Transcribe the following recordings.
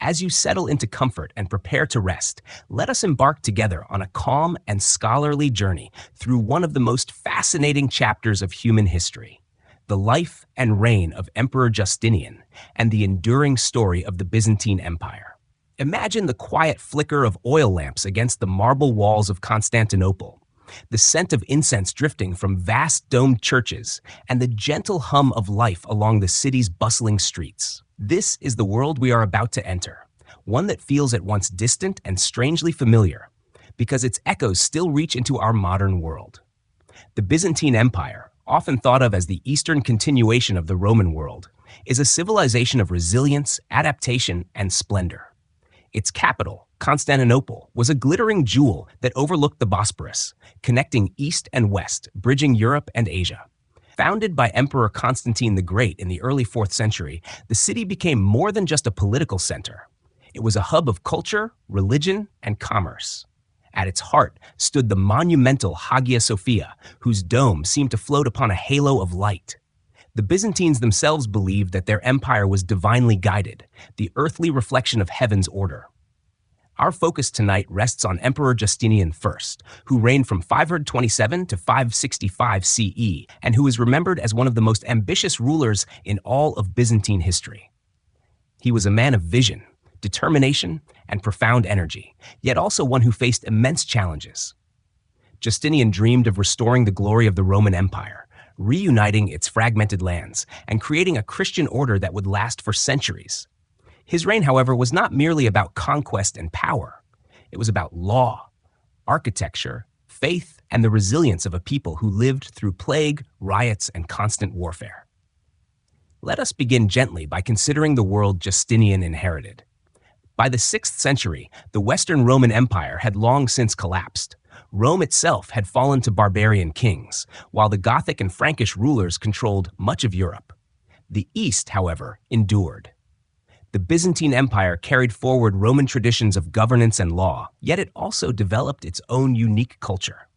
As you settle into comfort and prepare to rest, let us embark together on a calm and scholarly journey through one of the most fascinating chapters of human history, the life and reign of Emperor Justinian and the enduring story of the Byzantine Empire. Imagine the quiet flicker of oil lamps against the marble walls of Constantinople, the scent of incense drifting from vast domed churches, and the gentle hum of life along the city's bustling streets. This is the world we are about to enter, one that feels at once distant and strangely familiar, because its echoes still reach into our modern world. The Byzantine Empire, often thought of as the eastern continuation of the Roman world, is a civilization of resilience, adaptation, and splendor. Its capital, Constantinople, was a glittering jewel that overlooked the Bosporus, connecting east and west, bridging Europe and Asia. Founded by Emperor Constantine the Great in the early 4th century, the city became more than just a political center. It was a hub of culture, religion, and commerce. At its heart stood the monumental Hagia Sophia, whose dome seemed to float upon a halo of light. The Byzantines themselves believed that their empire was divinely guided, the earthly reflection of heaven's order. Our focus tonight rests on Emperor Justinian I, who reigned from 527 to 565 CE, and who is remembered as one of the most ambitious rulers in all of Byzantine history. He was a man of vision, determination, and profound energy, yet also one who faced immense challenges. Justinian dreamed of restoring the glory of the Roman Empire, reuniting its fragmented lands, and creating a Christian order that would last for centuries. His reign, however, was not merely about conquest and power. It was about law, architecture, faith, and the resilience of a people who lived through plague, riots, and constant warfare. Let us begin gently by considering the world Justinian inherited. By the 6th century, the Western Roman Empire had long since collapsed. Rome itself had fallen to barbarian kings, while the Gothic and Frankish rulers controlled much of Europe. The East, however, endured. The Byzantine Empire carried forward Roman traditions of governance and law, yet it also developed its own unique culture.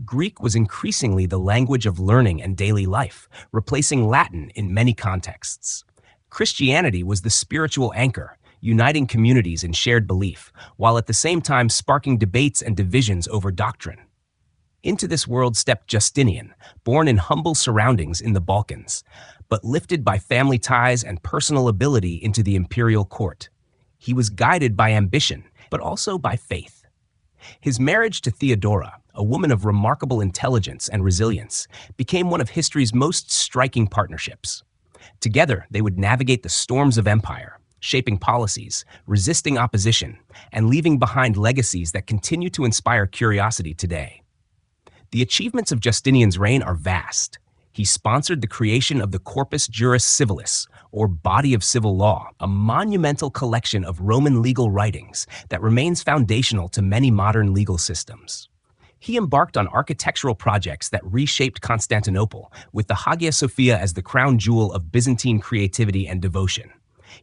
Greek was increasingly the language of learning and daily life, replacing Latin in many contexts. Christianity was the spiritual anchor, uniting communities in shared belief, while at the same time sparking debates and divisions over doctrine. Into this world stepped Justinian, born in humble surroundings in the Balkans, but lifted by family ties and personal ability into the imperial court. He was guided by ambition, but also by faith. His marriage to Theodora, a woman of remarkable intelligence and resilience, became one of history's most striking partnerships. Together, they would navigate the storms of empire, shaping policies, resisting opposition, and leaving behind legacies that continue to inspire curiosity today. The achievements of Justinian's reign are vast. He sponsored the creation of the Corpus Juris Civilis, or Body of Civil Law, a monumental collection of Roman legal writings that remains foundational to many modern legal systems. He embarked on architectural projects that reshaped Constantinople, with the Hagia Sophia as the crown jewel of Byzantine creativity and devotion.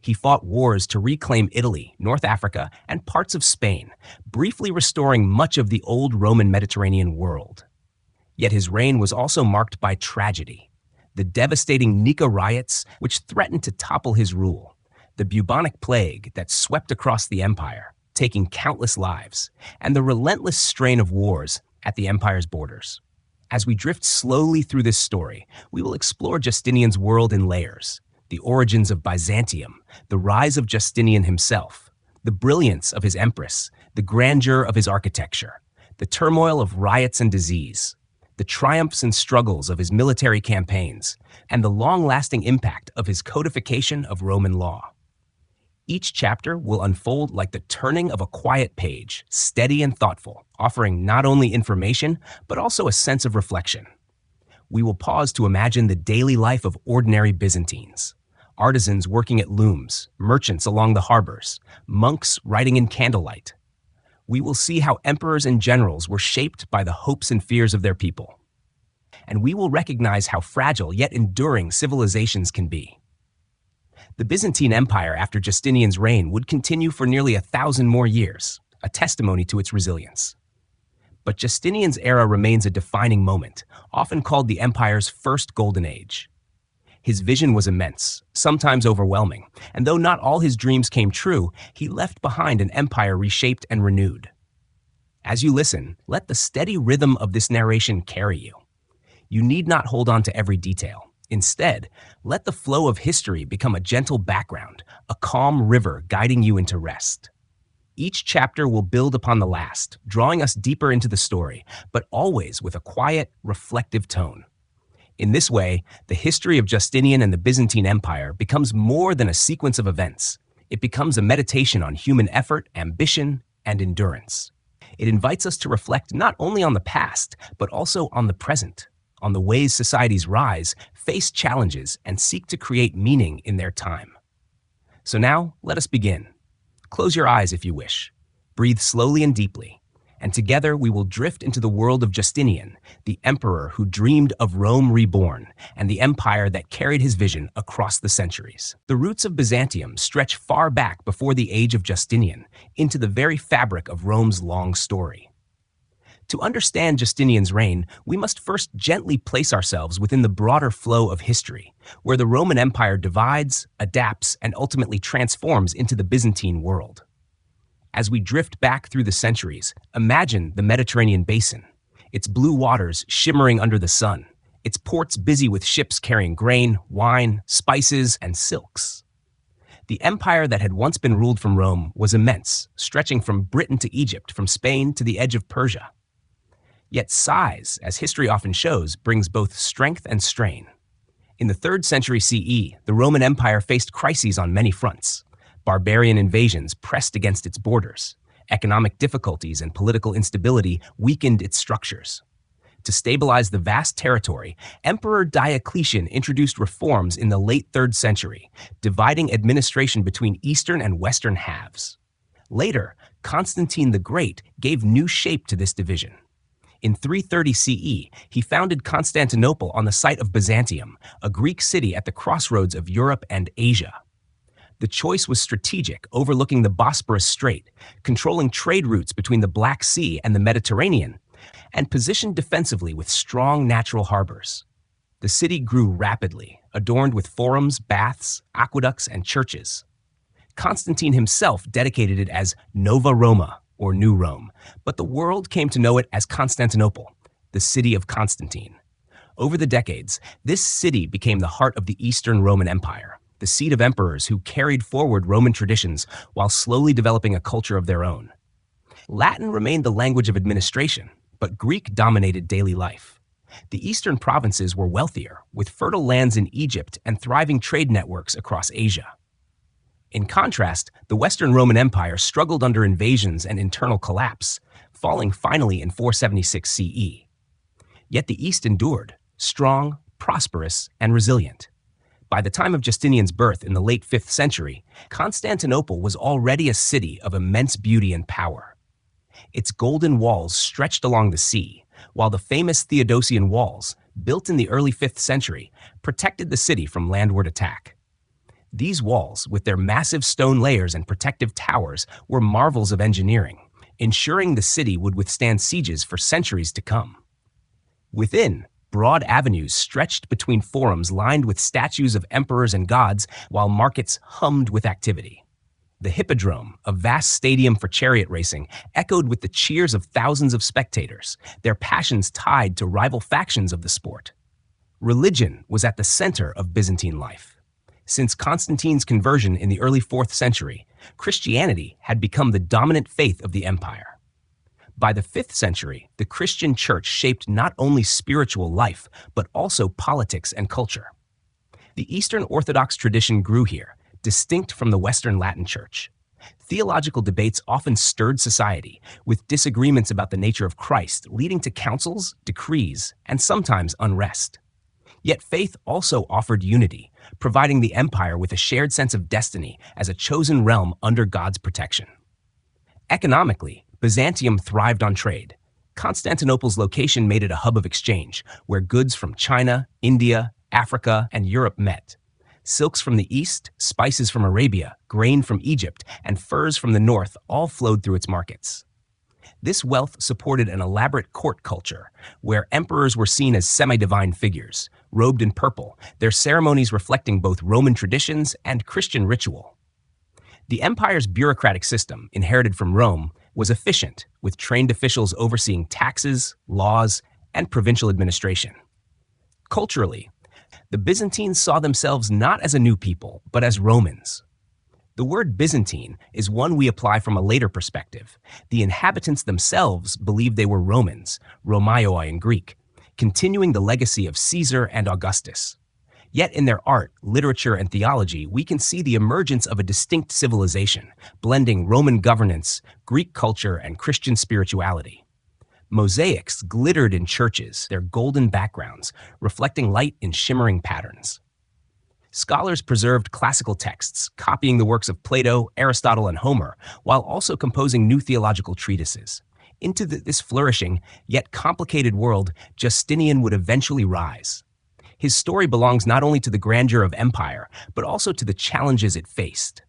He fought wars to reclaim Italy, North Africa, and parts of Spain, briefly restoring much of the old Roman Mediterranean world. Yet his reign was also marked by tragedy. The devastating Nika riots, which threatened to topple his rule, the bubonic plague that swept across the empire, taking countless lives, and the relentless strain of wars at the empire's borders. As we drift slowly through this story, we will explore Justinian's world in layers: the origins of Byzantium, the rise of Justinian himself, the brilliance of his empress, the grandeur of his architecture, the turmoil of riots and disease, the triumphs and struggles of his military campaigns, and the long-lasting impact of his codification of Roman law. Each chapter will unfold like the turning of a quiet page, steady and thoughtful, offering not only information, but also a sense of reflection. We will pause to imagine the daily life of ordinary Byzantines: artisans working at looms, merchants along the harbors, monks writing in candlelight. We will see how emperors and generals were shaped by the hopes and fears of their people. And we will recognize how fragile yet enduring civilizations can be. The Byzantine Empire after Justinian's reign would continue for nearly 1,000 more years, a testimony to its resilience. But Justinian's era remains a defining moment, often called the empire's first golden age. His vision was immense, sometimes overwhelming, and though not all his dreams came true, he left behind an empire reshaped and renewed. As you listen, let the steady rhythm of this narration carry you. You need not hold on to every detail. Instead, let the flow of history become a gentle background, a calm river guiding you into rest. Each chapter will build upon the last, drawing us deeper into the story, but always with a quiet, reflective tone. In this way, the history of Justinian and the Byzantine Empire becomes more than a sequence of events. It becomes a meditation on human effort, ambition, and endurance. It invites us to reflect not only on the past, but also on the present, on the ways societies rise, face challenges, and seek to create meaning in their time. So now, let us begin. Close your eyes if you wish. Breathe slowly and deeply, and together we will drift into the world of Justinian, the emperor who dreamed of Rome reborn, and the empire that carried his vision across the centuries. The roots of Byzantium stretch far back before the age of Justinian, into the very fabric of Rome's long story. To understand Justinian's reign, we must first gently place ourselves within the broader flow of history, where the Roman Empire divides, adapts, and ultimately transforms into the Byzantine world. As we drift back through the centuries, imagine the Mediterranean basin, its blue waters shimmering under the sun, its ports busy with ships carrying grain, wine, spices, and silks. The empire that had once been ruled from Rome was immense, stretching from Britain to Egypt, from Spain to the edge of Persia. Yet size, as history often shows, brings both strength and strain. In the 3rd century CE, the Roman Empire faced crises on many fronts. Barbarian invasions pressed against its borders. Economic difficulties and political instability weakened its structures. To stabilize the vast territory, Emperor Diocletian introduced reforms in the late 3rd century, dividing administration between eastern and western halves. Later, Constantine the Great gave new shape to this division. In 330 CE, he founded Constantinople on the site of Byzantium, a Greek city at the crossroads of Europe and Asia. The choice was strategic, overlooking the Bosporus Strait, controlling trade routes between the Black Sea and the Mediterranean, and positioned defensively with strong natural harbors. The city grew rapidly, adorned with forums, baths, aqueducts, and churches. Constantine himself dedicated it as Nova Roma, or New Rome, but the world came to know it as Constantinople, the city of Constantine. Over the decades, this city became the heart of the Eastern Roman Empire, the seat of emperors who carried forward Roman traditions while slowly developing a culture of their own. Latin remained the language of administration, but Greek dominated daily life. The eastern provinces were wealthier, with fertile lands in Egypt and thriving trade networks across Asia. In contrast, the Western Roman Empire struggled under invasions and internal collapse, falling finally in 476 CE. Yet the East endured, strong, prosperous, and resilient. By the time of Justinian's birth in the late 5th century, Constantinople was already a city of immense beauty and power. Its golden walls stretched along the sea, while the famous Theodosian walls, built in the early 5th century, protected the city from landward attack. These walls, with their massive stone layers and protective towers, were marvels of engineering, ensuring the city would withstand sieges for centuries to come. Within, broad avenues stretched between forums lined with statues of emperors and gods, while markets hummed with activity. The Hippodrome, a vast stadium for chariot racing, echoed with the cheers of thousands of spectators, their passions tied to rival factions of the sport. Religion was at the center of Byzantine life. Since Constantine's conversion in the early 4th century, Christianity had become the dominant faith of the empire. By the 5th century, the Christian church shaped not only spiritual life, but also politics and culture. The Eastern Orthodox tradition grew here, distinct from the Western Latin Church. Theological debates often stirred society, with disagreements about the nature of Christ leading to councils, decrees, and sometimes unrest. Yet faith also offered unity, providing the empire with a shared sense of destiny as a chosen realm under God's protection. Economically, Byzantium thrived on trade. Constantinople's location made it a hub of exchange, where goods from China, India, Africa, and Europe met. Silks from the east, spices from Arabia, grain from Egypt, and furs from the north all flowed through its markets. This wealth supported an elaborate court culture, where emperors were seen as semi-divine figures, robed in purple, their ceremonies reflecting both Roman traditions and Christian ritual. The empire's bureaucratic system, inherited from Rome, was efficient, with trained officials overseeing taxes, laws, and provincial administration. Culturally, the Byzantines saw themselves not as a new people, but as Romans. The word Byzantine is one we apply from a later perspective. The inhabitants themselves believed they were Romans, Romaioi in Greek, continuing the legacy of Caesar and Augustus. Yet in their art, literature, and theology, we can see the emergence of a distinct civilization, blending Roman governance, Greek culture, and Christian spirituality. Mosaics glittered in churches, their golden backgrounds, reflecting light in shimmering patterns. Scholars preserved classical texts, copying the works of Plato, Aristotle, and Homer, while also composing new theological treatises. Into this flourishing, yet complicated world, Justinian would eventually rise. His story belongs not only to the grandeur of empire, but also to the challenges it faced.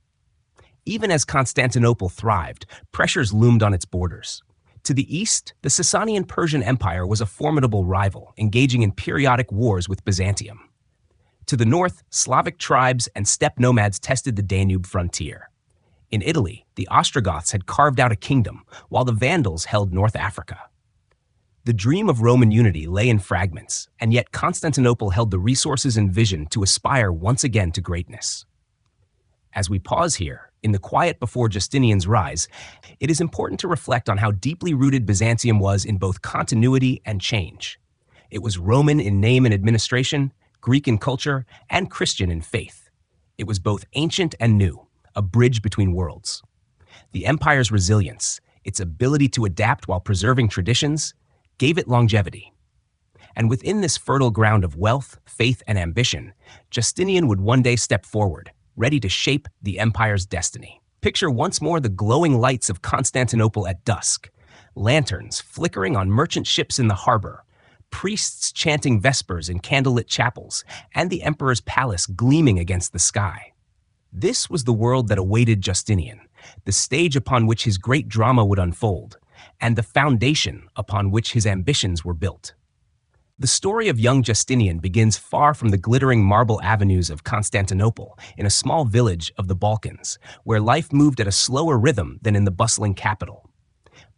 Even as Constantinople thrived, pressures loomed on its borders. To the east, the Sasanian Persian Empire was a formidable rival, engaging in periodic wars with Byzantium. To the north, Slavic tribes and steppe nomads tested the Danube frontier. In Italy, the Ostrogoths had carved out a kingdom, while the Vandals held North Africa. The dream of Roman unity lay in fragments, and yet Constantinople held the resources and vision to aspire once again to greatness. As we pause here, in the quiet before Justinian's rise, it is important to reflect on how deeply rooted Byzantium was in both continuity and change. It was Roman in name and administration, Greek in culture, and Christian in faith. It was both ancient and new, a bridge between worlds. The empire's resilience, its ability to adapt while preserving traditions, gave it longevity. And within this fertile ground of wealth, faith, and ambition, Justinian would one day step forward, ready to shape the empire's destiny. Picture once more the glowing lights of Constantinople at dusk, lanterns flickering on merchant ships in the harbor, priests chanting vespers in candlelit chapels, and the emperor's palace gleaming against the sky. This was the world that awaited Justinian, the stage upon which his great drama would unfold, and the foundation upon which his ambitions were built. The story of young Justinian begins far from the glittering marble avenues of Constantinople, in a small village of the Balkans, where life moved at a slower rhythm than in the bustling capital.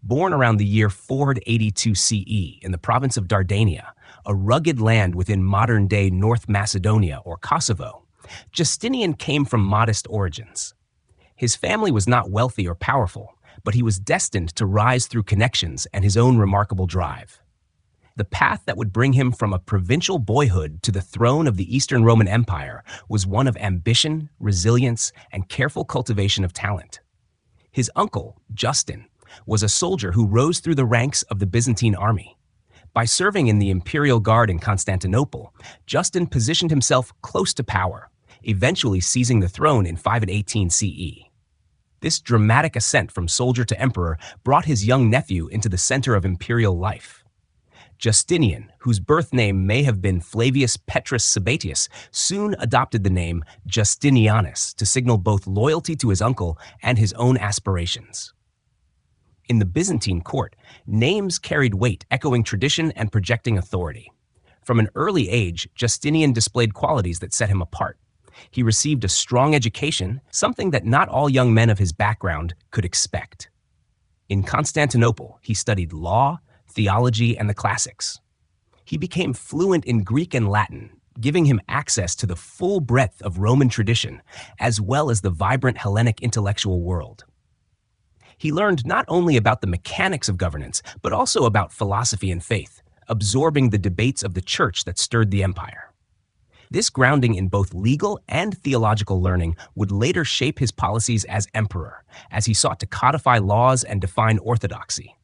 Born around the year 482 CE in the province of Dardania, a rugged land within modern-day North Macedonia or Kosovo, Justinian came from modest origins. His family was not wealthy or powerful, but he was destined to rise through connections and his own remarkable drive. The path that would bring him from a provincial boyhood to the throne of the Eastern Roman Empire was one of ambition, resilience, and careful cultivation of talent. His uncle, Justin, was a soldier who rose through the ranks of the Byzantine army. By serving in the imperial guard in Constantinople, Justin positioned himself close to power, eventually seizing the throne in 518 CE. This dramatic ascent from soldier to emperor brought his young nephew into the center of imperial life. Justinian, whose birth name may have been Flavius Petrus Sabatius, soon adopted the name Justinianus to signal both loyalty to his uncle and his own aspirations. In the Byzantine court, names carried weight, echoing tradition and projecting authority. From an early age, Justinian displayed qualities that set him apart. He received a strong education, something that not all young men of his background could expect. In Constantinople, he studied law, theology, and the classics. He became fluent in Greek and Latin, giving him access to the full breadth of Roman tradition, as well as the vibrant Hellenic intellectual world. He learned not only about the mechanics of governance, but also about philosophy and faith, absorbing the debates of the church that stirred the empire. This grounding in both legal and theological learning would later shape his policies as emperor, as he sought to codify laws and define orthodoxy.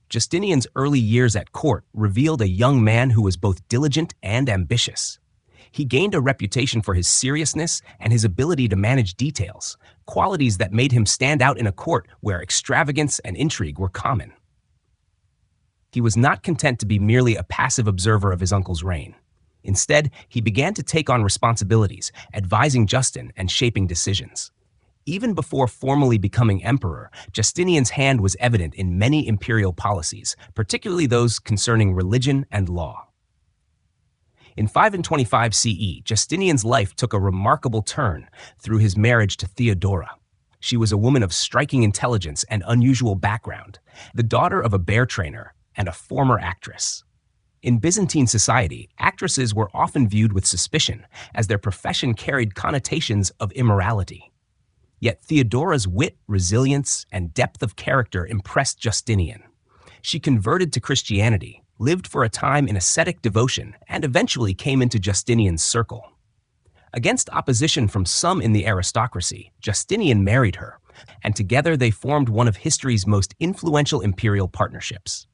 Justinian's early years at court revealed a young man who was both diligent and ambitious. He gained a reputation for his seriousness and his ability to manage details, qualities that made him stand out in a court where extravagance and intrigue were common. He was not content to be merely a passive observer of his uncle's reign. Instead, he began to take on responsibilities, advising Justin and shaping decisions. Even before formally becoming emperor, Justinian's hand was evident in many imperial policies, particularly those concerning religion and law. In 525 CE, Justinian's life took a remarkable turn through his marriage to Theodora. She was a woman of striking intelligence and unusual background, the daughter of a bear trainer and a former actress. In Byzantine society, actresses were often viewed with suspicion, as their profession carried connotations of immorality. Yet Theodora's wit, resilience, and depth of character impressed Justinian. She converted to Christianity, lived for a time in ascetic devotion, and eventually came into Justinian's circle. Against opposition from some in the aristocracy, Justinian married her, and together they formed one of history's most influential imperial partnerships.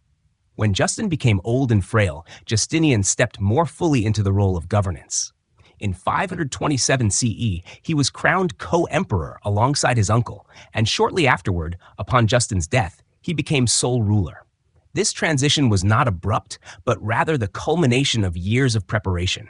When Justin became old and frail, Justinian stepped more fully into the role of governance. In 527 CE, he was crowned co-emperor alongside his uncle, and shortly afterward, upon Justin's death, he became sole ruler. This transition was not abrupt, but rather the culmination of years of preparation.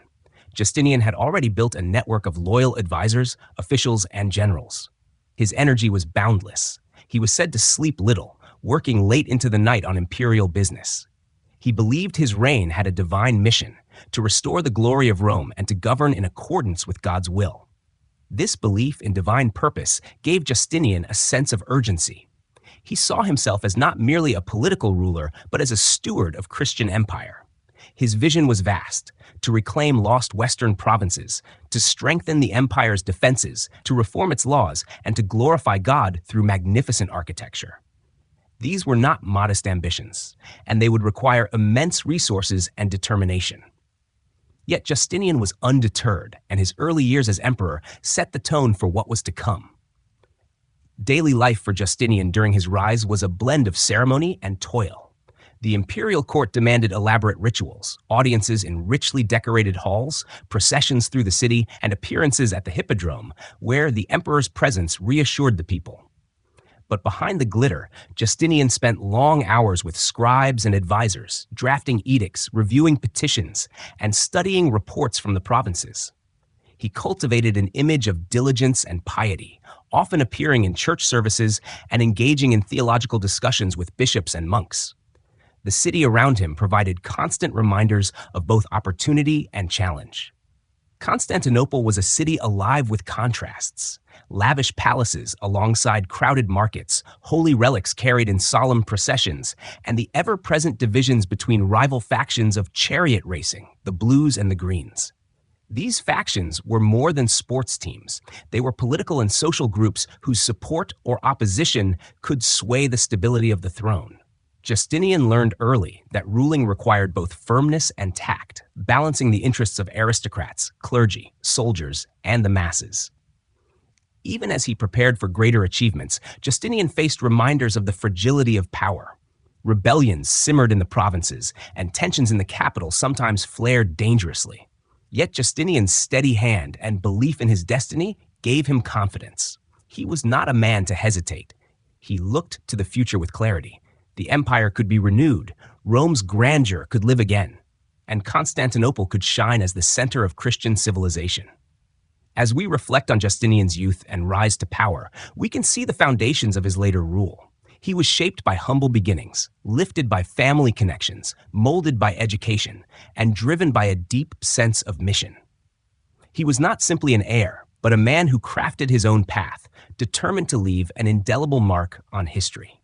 Justinian had already built a network of loyal advisors, officials, and generals. His energy was boundless. He was said to sleep little, working late into the night on imperial business. He believed his reign had a divine mission, to restore the glory of Rome and to govern in accordance with God's will. This belief in divine purpose gave Justinian a sense of urgency. He saw himself as not merely a political ruler, but as a steward of Christian empire. His vision was vast: to reclaim lost Western provinces, to strengthen the empire's defenses, to reform its laws, and to glorify God through magnificent architecture. These were not modest ambitions, and they would require immense resources and determination. Yet Justinian was undeterred, and his early years as emperor set the tone for what was to come. Daily life for Justinian during his rise was a blend of ceremony and toil. The imperial court demanded elaborate rituals, audiences in richly decorated halls, processions through the city, and appearances at the hippodrome, where the emperor's presence reassured the people. But behind the glitter, Justinian spent long hours with scribes and advisors, drafting edicts, reviewing petitions, and studying reports from the provinces. He cultivated an image of diligence and piety, often appearing in church services and engaging in theological discussions with bishops and monks. The city around him provided constant reminders of both opportunity and challenge. Constantinople was a city alive with contrasts. Lavish palaces alongside crowded markets, holy relics carried in solemn processions, and the ever-present divisions between rival factions of chariot racing, the blues and the greens. These factions were more than sports teams. They were political and social groups whose support or opposition could sway the stability of the throne. Justinian learned early that ruling required both firmness and tact, balancing the interests of aristocrats, clergy, soldiers, and the masses. Even as he prepared for greater achievements, Justinian faced reminders of the fragility of power. Rebellions simmered in the provinces, and tensions in the capital sometimes flared dangerously. Yet Justinian's steady hand and belief in his destiny gave him confidence. He was not a man to hesitate. He looked to the future with clarity. The empire could be renewed, Rome's grandeur could live again, and Constantinople could shine as the center of Christian civilization. As we reflect on Justinian's youth and rise to power, we can see the foundations of his later rule. He was shaped by humble beginnings, lifted by family connections, molded by education, and driven by a deep sense of mission. He was not simply an heir, but a man who crafted his own path, determined to leave an indelible mark on history.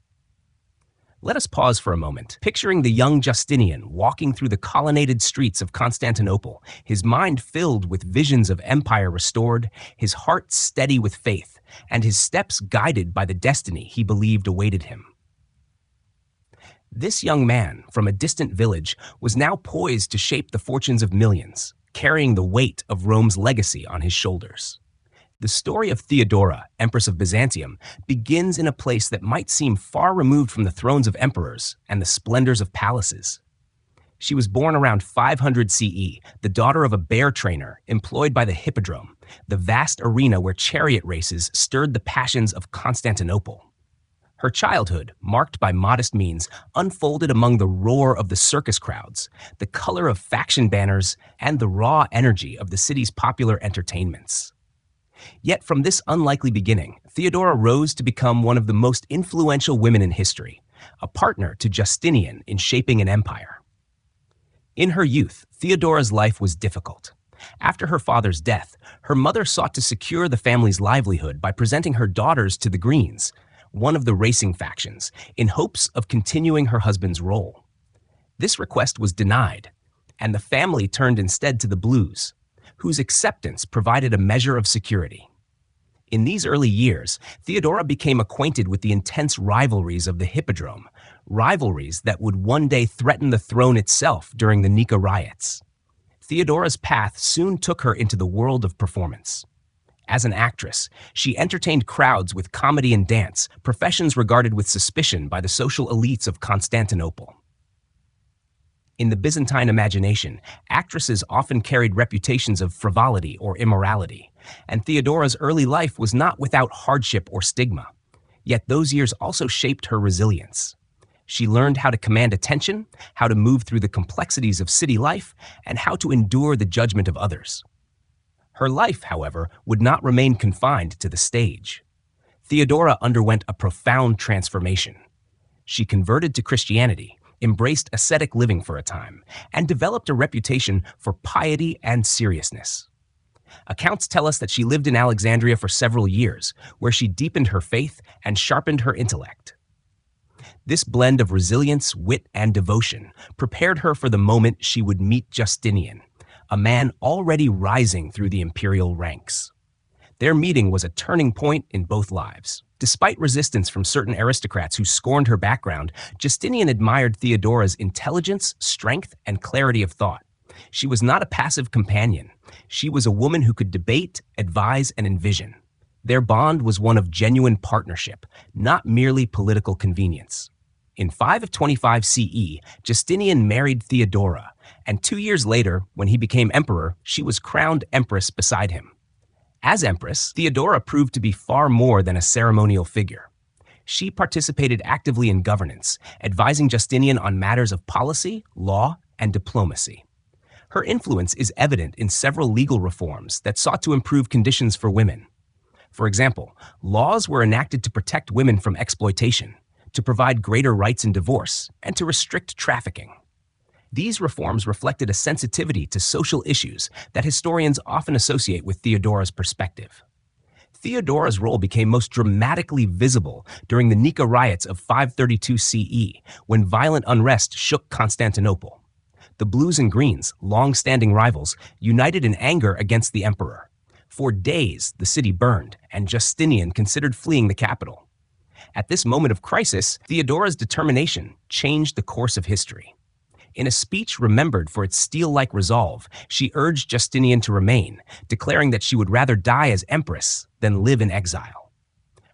Let us pause for a moment, picturing the young Justinian walking through the colonnaded streets of Constantinople, his mind filled with visions of empire restored, his heart steady with faith, and his steps guided by the destiny he believed awaited him. This young man, from a distant village, was now poised to shape the fortunes of millions, carrying the weight of Rome's legacy on his shoulders. The story of Theodora, Empress of Byzantium, begins in a place that might seem far removed from the thrones of emperors and the splendors of palaces. She was born around 500 CE, the daughter of a bear trainer employed by the hippodrome, the vast arena where chariot races stirred the passions of Constantinople. Her childhood, marked by modest means, unfolded among the roar of the circus crowds, the color of faction banners, and the raw energy of the city's popular entertainments. Yet from this unlikely beginning, Theodora rose to become one of the most influential women in history, a partner to Justinian in shaping an empire. In her youth, Theodora's life was difficult. After her father's death, her mother sought to secure the family's livelihood by presenting her daughters to the Greens, one of the racing factions, in hopes of continuing her husband's role. This request was denied, and the family turned instead to the Blues, whose acceptance provided a measure of security. In these early years, Theodora became acquainted with the intense rivalries of the Hippodrome, rivalries that would one day threaten the throne itself during the Nika riots. Theodora's path soon took her into the world of performance. As an actress, she entertained crowds with comedy and dance, professions regarded with suspicion by the social elites of Constantinople. In the Byzantine imagination, actresses often carried reputations of frivolity or immorality, and Theodora's early life was not without hardship or stigma. Yet those years also shaped her resilience. She learned how to command attention, how to move through the complexities of city life, and how to endure the judgment of others. Her life, however, would not remain confined to the stage. Theodora underwent a profound transformation. She converted to Christianity, embraced ascetic living for a time, and developed a reputation for piety and seriousness. Accounts tell us that she lived in Alexandria for several years, where she deepened her faith and sharpened her intellect. This blend of resilience, wit, and devotion prepared her for the moment she would meet Justinian, a man already rising through the imperial ranks. Their meeting was a turning point in both lives. Despite resistance from certain aristocrats who scorned her background, Justinian admired Theodora's intelligence, strength, and clarity of thought. She was not a passive companion. She was a woman who could debate, advise, and envision. Their bond was one of genuine partnership, not merely political convenience. In 525 CE, Justinian married Theodora, and 2 years later, when he became emperor, she was crowned empress beside him. As empress, Theodora proved to be far more than a ceremonial figure. She participated actively in governance, advising Justinian on matters of policy, law, and diplomacy. Her influence is evident in several legal reforms that sought to improve conditions for women. For example, laws were enacted to protect women from exploitation, to provide greater rights in divorce, and to restrict trafficking. These reforms reflected a sensitivity to social issues that historians often associate with Theodora's perspective. Theodora's role became most dramatically visible during the Nika riots of 532 CE, when violent unrest shook Constantinople. The Blues and Greens, long-standing rivals, united in anger against the emperor. For days, the city burned, and Justinian considered fleeing the capital. At this moment of crisis, Theodora's determination changed the course of history. In a speech remembered for its steel-like resolve, she urged Justinian to remain, declaring that she would rather die as empress than live in exile.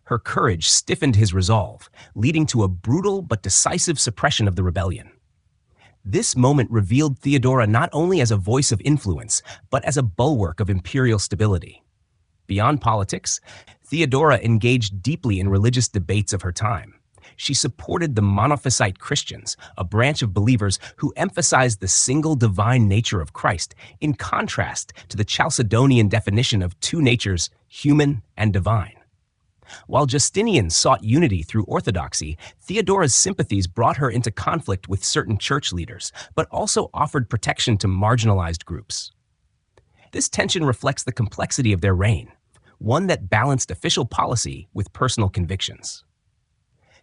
Her courage stiffened his resolve, leading to a brutal but decisive suppression of the rebellion. This moment revealed Theodora not only as a voice of influence, but as a bulwark of imperial stability. Beyond politics, Theodora engaged deeply in religious debates of her time. She supported the Monophysite Christians, a branch of believers who emphasized the single divine nature of Christ, in contrast to the Chalcedonian definition of two natures, human and divine. While Justinian sought unity through orthodoxy, Theodora's sympathies brought her into conflict with certain church leaders, but also offered protection to marginalized groups. This tension reflects the complexity of their reign, one that balanced official policy with personal convictions.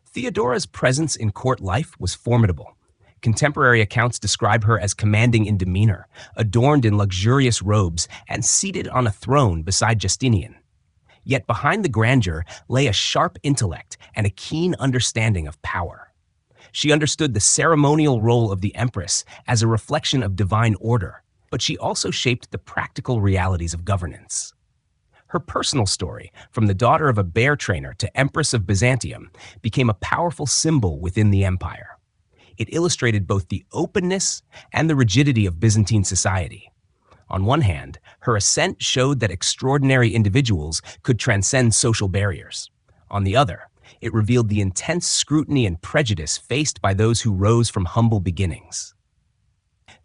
Theodora's presence in court life was formidable. Contemporary accounts describe her as commanding in demeanor, adorned in luxurious robes, and seated on a throne beside Justinian. Yet behind the grandeur lay a sharp intellect and a keen understanding of power. She understood the ceremonial role of the empress as a reflection of divine order, but she also shaped the practical realities of governance. Her personal story, from the daughter of a bear trainer to Empress of Byzantium, became a powerful symbol within the empire. It illustrated both the openness and the rigidity of Byzantine society. On one hand, her ascent showed that extraordinary individuals could transcend social barriers. On the other, it revealed the intense scrutiny and prejudice faced by those who rose from humble beginnings.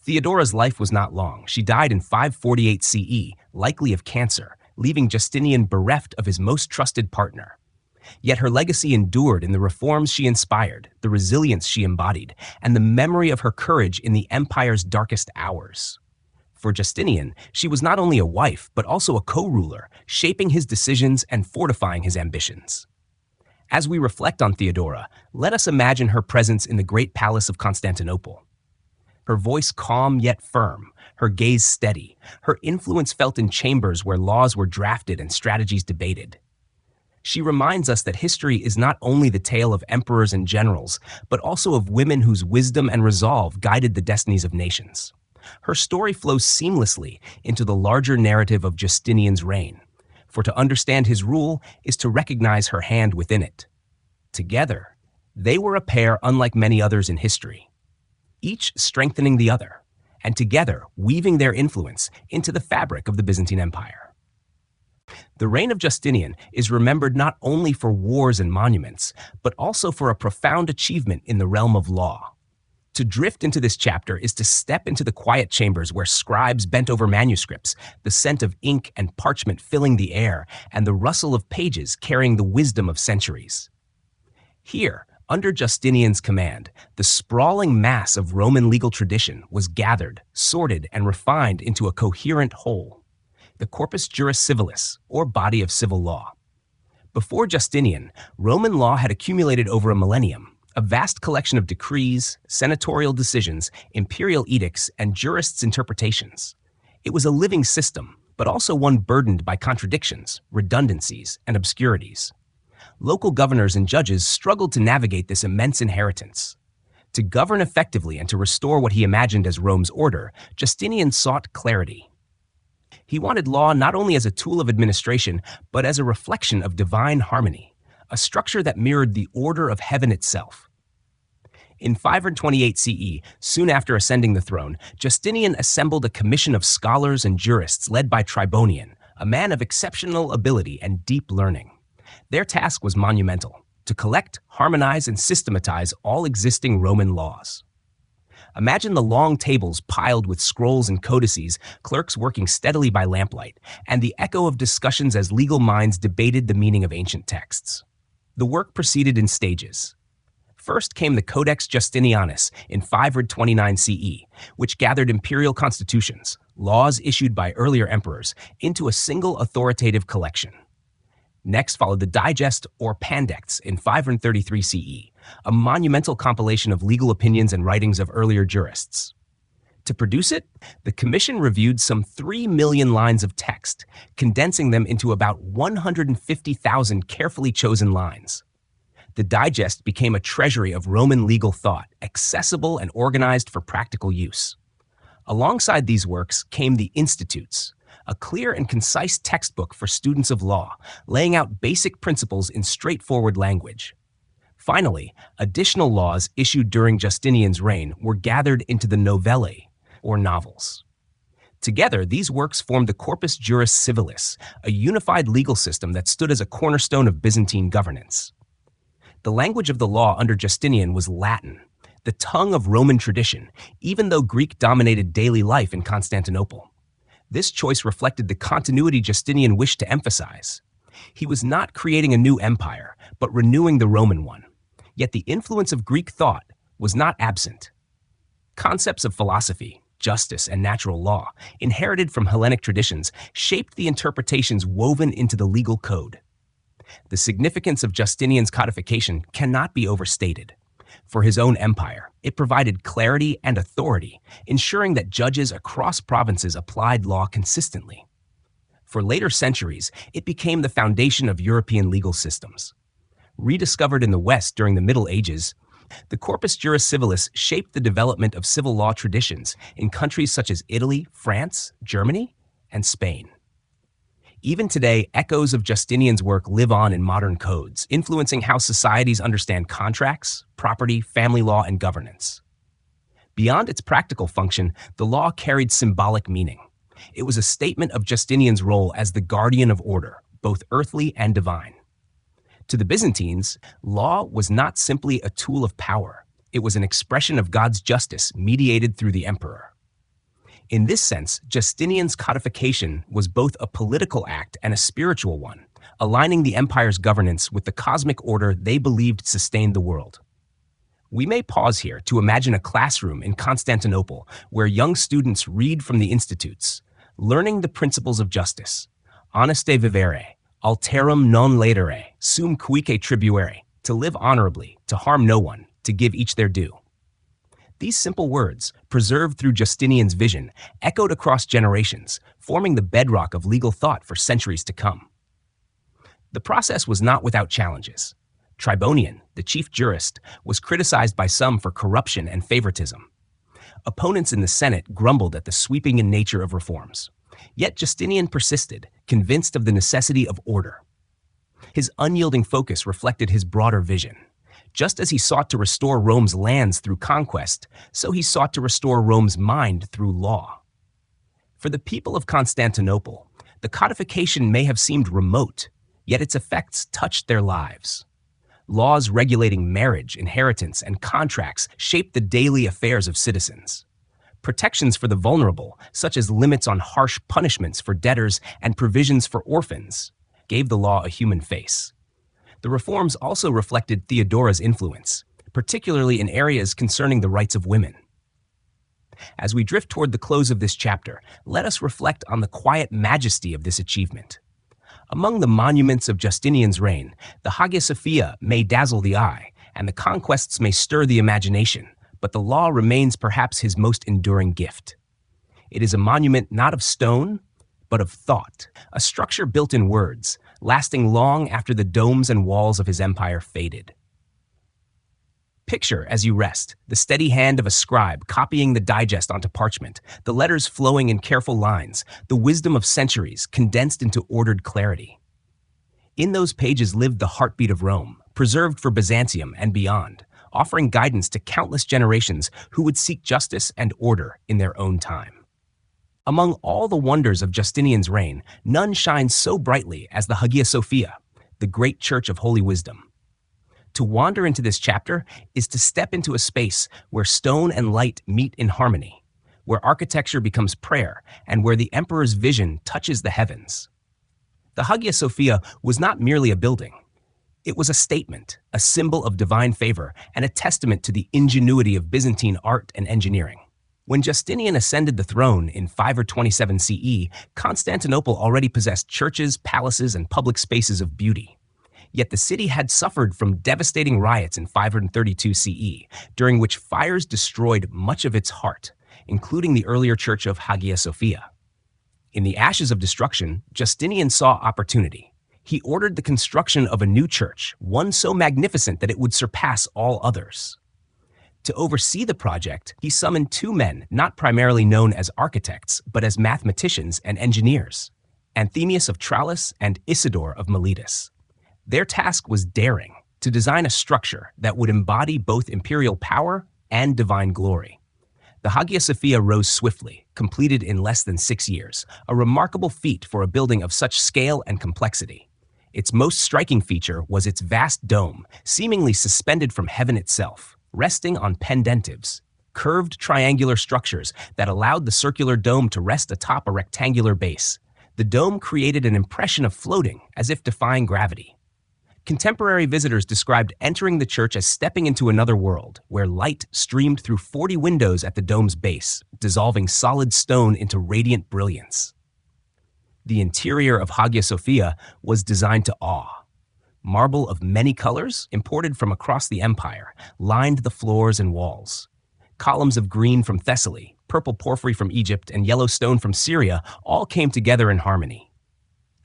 Theodora's life was not long. She died in 548 CE, likely of cancer, leaving Justinian bereft of his most trusted partner. Yet her legacy endured in the reforms she inspired, the resilience she embodied, and the memory of her courage in the empire's darkest hours. For Justinian, she was not only a wife, but also a co-ruler, shaping his decisions and fortifying his ambitions. As we reflect on Theodora, let us imagine her presence in the great palace of Constantinople. Her voice calm yet firm, her gaze steady, her influence felt in chambers where laws were drafted and strategies debated. She reminds us that history is not only the tale of emperors and generals, but also of women whose wisdom and resolve guided the destinies of nations. Her story flows seamlessly into the larger narrative of Justinian's reign, for to understand his rule is to recognize her hand within it. Together, they were a pair unlike many others in history, each strengthening the other, and together weaving their influence into the fabric of the Byzantine Empire. The reign of Justinian is remembered not only for wars and monuments, but also for a profound achievement in the realm of law. To drift into this chapter is to step into the quiet chambers where scribes bent over manuscripts, the scent of ink and parchment filling the air, and the rustle of pages carrying the wisdom of centuries. Here, under Justinian's command, the sprawling mass of Roman legal tradition was gathered, sorted, and refined into a coherent whole, the Corpus Juris Civilis, or body of civil law. Before Justinian, Roman law had accumulated over a millennium, a vast collection of decrees, senatorial decisions, imperial edicts, and jurists' interpretations. It was a living system, but also one burdened by contradictions, redundancies, and obscurities. Local governors and judges struggled to navigate this immense inheritance. To govern effectively and to restore what he imagined as Rome's order, Justinian sought clarity. He wanted law not only as a tool of administration, but as a reflection of divine harmony, a structure that mirrored the order of heaven itself. In 528 CE, soon after ascending the throne, Justinian assembled a commission of scholars and jurists led by Tribonian, a man of exceptional ability and deep learning. Their task was monumental: to collect, harmonize, and systematize all existing Roman laws. Imagine the long tables piled with scrolls and codices, clerks working steadily by lamplight, and the echo of discussions as legal minds debated the meaning of ancient texts. The work proceeded in stages. First came the Codex Justinianus in 529 CE, which gathered imperial constitutions, laws issued by earlier emperors, into a single authoritative collection. Next followed the Digest or Pandects in 533 CE, a monumental compilation of legal opinions and writings of earlier jurists. To produce it, the commission reviewed some 3 million lines of text, condensing them into about 150,000 carefully chosen lines. The Digest became a treasury of Roman legal thought, accessible and organized for practical use. Alongside these works came the Institutes, a clear and concise textbook for students of law, laying out basic principles in straightforward language. Finally, additional laws issued during Justinian's reign were gathered into the Novellae, or novels. Together, these works formed the Corpus Juris Civilis, a unified legal system that stood as a cornerstone of Byzantine governance. The language of the law under Justinian was Latin, the tongue of Roman tradition, even though Greek dominated daily life in Constantinople. This choice reflected the continuity Justinian wished to emphasize. He was not creating a new empire, but renewing the Roman one. Yet the influence of Greek thought was not absent. Concepts of philosophy, justice, and natural law, inherited from Hellenic traditions, shaped the interpretations woven into the legal code. The significance of Justinian's codification cannot be overstated. For his own empire, it provided clarity and authority, ensuring that judges across provinces applied law consistently. For later centuries, it became the foundation of European legal systems. Rediscovered in the West during the Middle Ages, the Corpus Juris Civilis shaped the development of civil law traditions in countries such as Italy, France, Germany, and Spain. Even today, echoes of Justinian's work live on in modern codes, influencing how societies understand contracts, property, family law, and governance. Beyond its practical function, the law carried symbolic meaning. It was a statement of Justinian's role as the guardian of order, both earthly and divine. To the Byzantines, law was not simply a tool of power. It was an expression of God's justice mediated through the emperor. In this sense, Justinian's codification was both a political act and a spiritual one, aligning the empire's governance with the cosmic order they believed sustained the world. We may pause here to imagine a classroom in Constantinople where young students read from the institutes, learning the principles of justice, honeste vivere, alterum non laedere, sum cuique tribuere, to live honorably, to harm no one, to give each their due. These simple words, preserved through Justinian's vision, echoed across generations, forming the bedrock of legal thought for centuries to come. The process was not without challenges. Tribonian, the chief jurist, was criticized by some for corruption and favoritism. Opponents in the Senate grumbled at the sweeping in nature of reforms. Yet Justinian persisted, convinced of the necessity of order. His unyielding focus reflected his broader vision. Just as he sought to restore Rome's lands through conquest, so he sought to restore Rome's mind through law. For the people of Constantinople, the codification may have seemed remote, yet its effects touched their lives. Laws regulating marriage, inheritance, and contracts shaped the daily affairs of citizens. Protections for the vulnerable, such as limits on harsh punishments for debtors and provisions for orphans, gave the law a human face. The reforms also reflected Theodora's influence, particularly in areas concerning the rights of women. As we drift toward the close of this chapter, let us reflect on the quiet majesty of this achievement. Among the monuments of Justinian's reign, the Hagia Sophia may dazzle the eye, and the conquests may stir the imagination, but the law remains perhaps his most enduring gift. It is a monument not of stone, but of thought, a structure built in words, lasting long after the domes and walls of his empire faded. Picture, as you rest, the steady hand of a scribe copying the digest onto parchment, the letters flowing in careful lines, the wisdom of centuries condensed into ordered clarity. In those pages lived the heartbeat of Rome, preserved for Byzantium and beyond, offering guidance to countless generations who would seek justice and order in their own time. Among all the wonders of Justinian's reign, none shines so brightly as the Hagia Sophia, the great church of holy wisdom. To wander into this chapter is to step into a space where stone and light meet in harmony, where architecture becomes prayer, and where the emperor's vision touches the heavens. The Hagia Sophia was not merely a building. It was a statement, a symbol of divine favor, and a testament to the ingenuity of Byzantine art and engineering. When Justinian ascended the throne in 527 CE, Constantinople already possessed churches, palaces, and public spaces of beauty. Yet the city had suffered from devastating riots in 532 CE, during which fires destroyed much of its heart, including the earlier church of Hagia Sophia. In the ashes of destruction, Justinian saw opportunity. He ordered the construction of a new church, one so magnificent that it would surpass all others. To oversee the project, he summoned two men not primarily known as architects, but as mathematicians and engineers, Anthemius of Tralles and Isidore of Miletus. Their task was daring, to design a structure that would embody both imperial power and divine glory. The Hagia Sophia rose swiftly, completed in less than 6 years, a remarkable feat for a building of such scale and complexity. Its most striking feature was its vast dome, seemingly suspended from heaven itself, resting on pendentives, curved triangular structures that allowed the circular dome to rest atop a rectangular base. The dome created an impression of floating, as if defying gravity. Contemporary visitors described entering the church as stepping into another world, where light streamed through 40 windows at the dome's base, dissolving solid stone into radiant brilliance. The interior of Hagia Sophia was designed to awe. Marble of many colors, imported from across the empire, lined the floors and walls. Columns of green from Thessaly, purple porphyry from Egypt, and yellow stone from Syria all came together in harmony.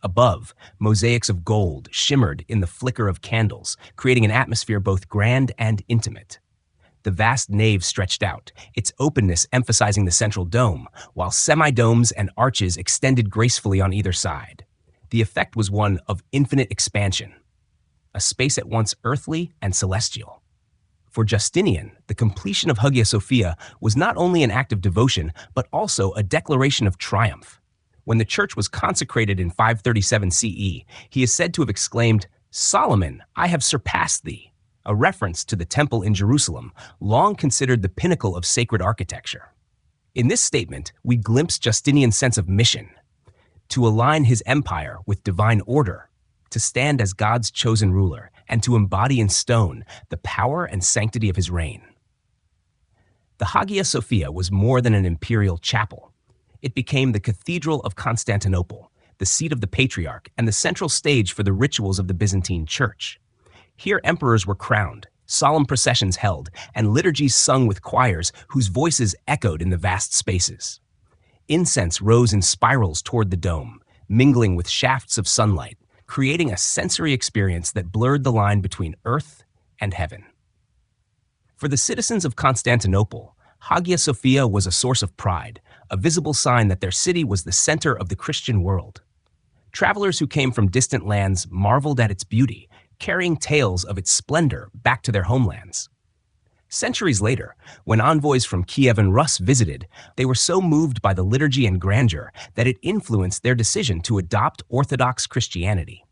Above, mosaics of gold shimmered in the flicker of candles, creating an atmosphere both grand and intimate. The vast nave stretched out, its openness emphasizing the central dome, while semi-domes and arches extended gracefully on either side. The effect was one of infinite expansion, a space at once earthly and celestial. For Justinian, the completion of Hagia Sophia was not only an act of devotion, but also a declaration of triumph. When the church was consecrated in 537 CE, he is said to have exclaimed, "Solomon, I have surpassed thee," a reference to the temple in Jerusalem, long considered the pinnacle of sacred architecture. In this statement, we glimpse Justinian's sense of mission, to align his empire with divine order to stand as God's chosen ruler and to embody in stone the power and sanctity of his reign. The Hagia Sophia was more than an imperial chapel. It became the Cathedral of Constantinople, the seat of the Patriarch and the central stage for the rituals of the Byzantine Church. Here emperors were crowned, solemn processions held, and liturgies sung with choirs whose voices echoed in the vast spaces. Incense rose in spirals toward the dome, mingling with shafts of sunlight, creating a sensory experience that blurred the line between earth and heaven. For the citizens of Constantinople, Hagia Sophia was a source of pride, a visible sign that their city was the center of the Christian world. Travelers who came from distant lands marveled at its beauty, carrying tales of its splendor back to their homelands. Centuries later, when envoys from Kiev and Rus visited, they were so moved by the liturgy and grandeur that it influenced their decision to adopt Orthodox Christianity.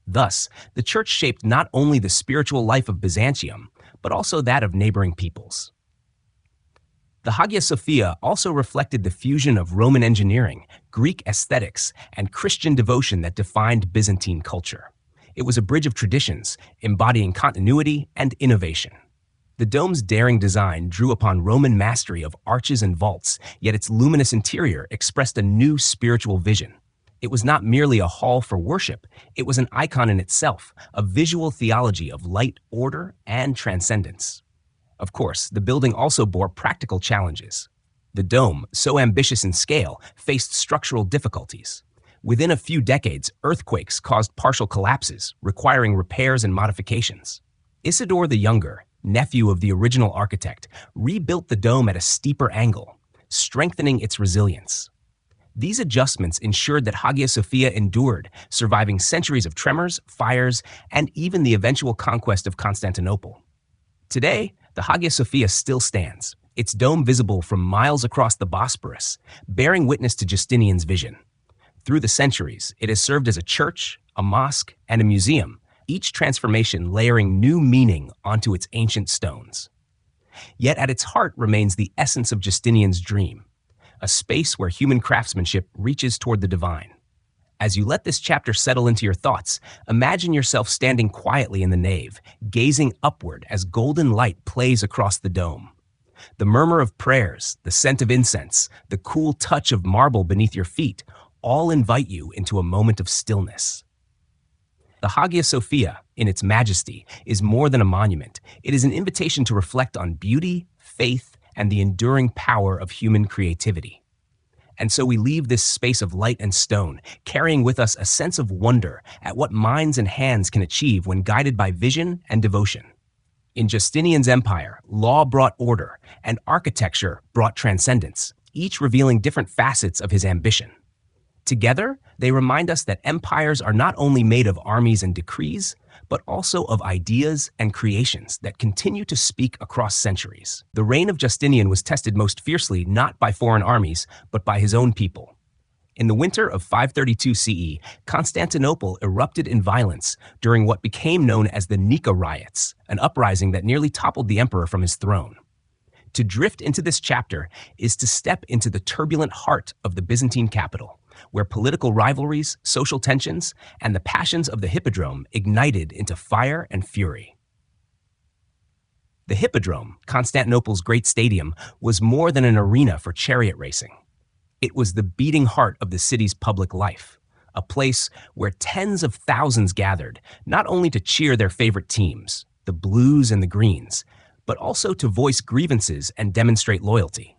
Thus, the church shaped not only the spiritual life of Byzantium, but also that of neighboring peoples. The Hagia Sophia also reflected the fusion of Roman engineering, Greek aesthetics, and Christian devotion that defined Byzantine culture. It was a bridge of traditions, embodying continuity and innovation. The dome's daring design drew upon Roman mastery of arches and vaults, yet its luminous interior expressed a new spiritual vision. It was not merely a hall for worship, it was an icon in itself, a visual theology of light, order, and transcendence. Of course, the building also bore practical challenges. The dome, so ambitious in scale, faced structural difficulties. Within a few decades, earthquakes caused partial collapses, requiring repairs and modifications. Isidore the Younger, nephew of the original architect, rebuilt the dome at a steeper angle, strengthening its resilience. These adjustments ensured that Hagia Sophia endured, surviving centuries of tremors, fires, and even the eventual conquest of Constantinople. Today, the Hagia Sophia still stands, its dome visible from miles across the Bosporus, bearing witness to Justinian's vision. Through the centuries, it has served as a church, a mosque, and a museum, each transformation layering new meaning onto its ancient stones. Yet at its heart remains the essence of Justinian's dream, a space where human craftsmanship reaches toward the divine. As you let this chapter settle into your thoughts, imagine yourself standing quietly in the nave, gazing upward as golden light plays across the dome. The murmur of prayers, the scent of incense, the cool touch of marble beneath your feet all invite you into a moment of stillness. The Hagia Sophia, in its majesty, is more than a monument. It is an invitation to reflect on beauty, faith, and the enduring power of human creativity. And so we leave this space of light and stone, carrying with us a sense of wonder at what minds and hands can achieve when guided by vision and devotion. In Justinian's empire, law brought order, and architecture brought transcendence, each revealing different facets of his ambition. Together, they remind us that empires are not only made of armies and decrees, but also of ideas and creations that continue to speak across centuries. The reign of Justinian was tested most fiercely not by foreign armies, but by his own people. In the winter of 532 CE, Constantinople erupted in violence during what became known as the Nika Riots, an uprising that nearly toppled the emperor from his throne. To drift into this chapter is to step into the turbulent heart of the Byzantine capital, where political rivalries, social tensions, and the passions of the Hippodrome ignited into fire and fury. The Hippodrome, Constantinople's great stadium, was more than an arena for chariot racing. It was the beating heart of the city's public life, a place where tens of thousands gathered, not only to cheer their favorite teams, the Blues and the Greens, but also to voice grievances and demonstrate loyalty.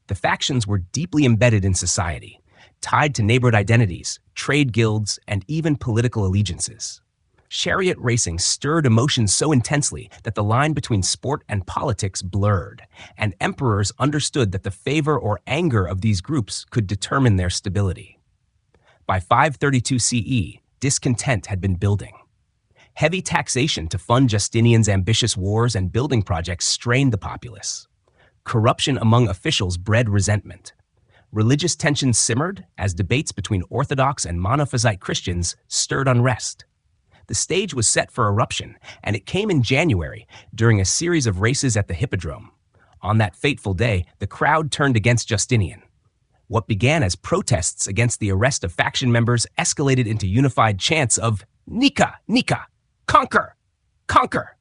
The factions were deeply embedded in society, tied to neighborhood identities, trade guilds, and even political allegiances. Chariot racing stirred emotions so intensely that the line between sport and politics blurred, and emperors understood that the favor or anger of these groups could determine their stability. By 532 CE, discontent had been building. Heavy taxation to fund Justinian's ambitious wars and building projects strained the populace. Corruption among officials bred resentment. Religious tensions simmered as debates between Orthodox and Monophysite Christians stirred unrest. The stage was set for eruption, and it came in January during a series of races at the Hippodrome. On that fateful day, the crowd turned against Justinian. What began as protests against the arrest of faction members escalated into unified chants of Nika, Nika, conquer, conquer.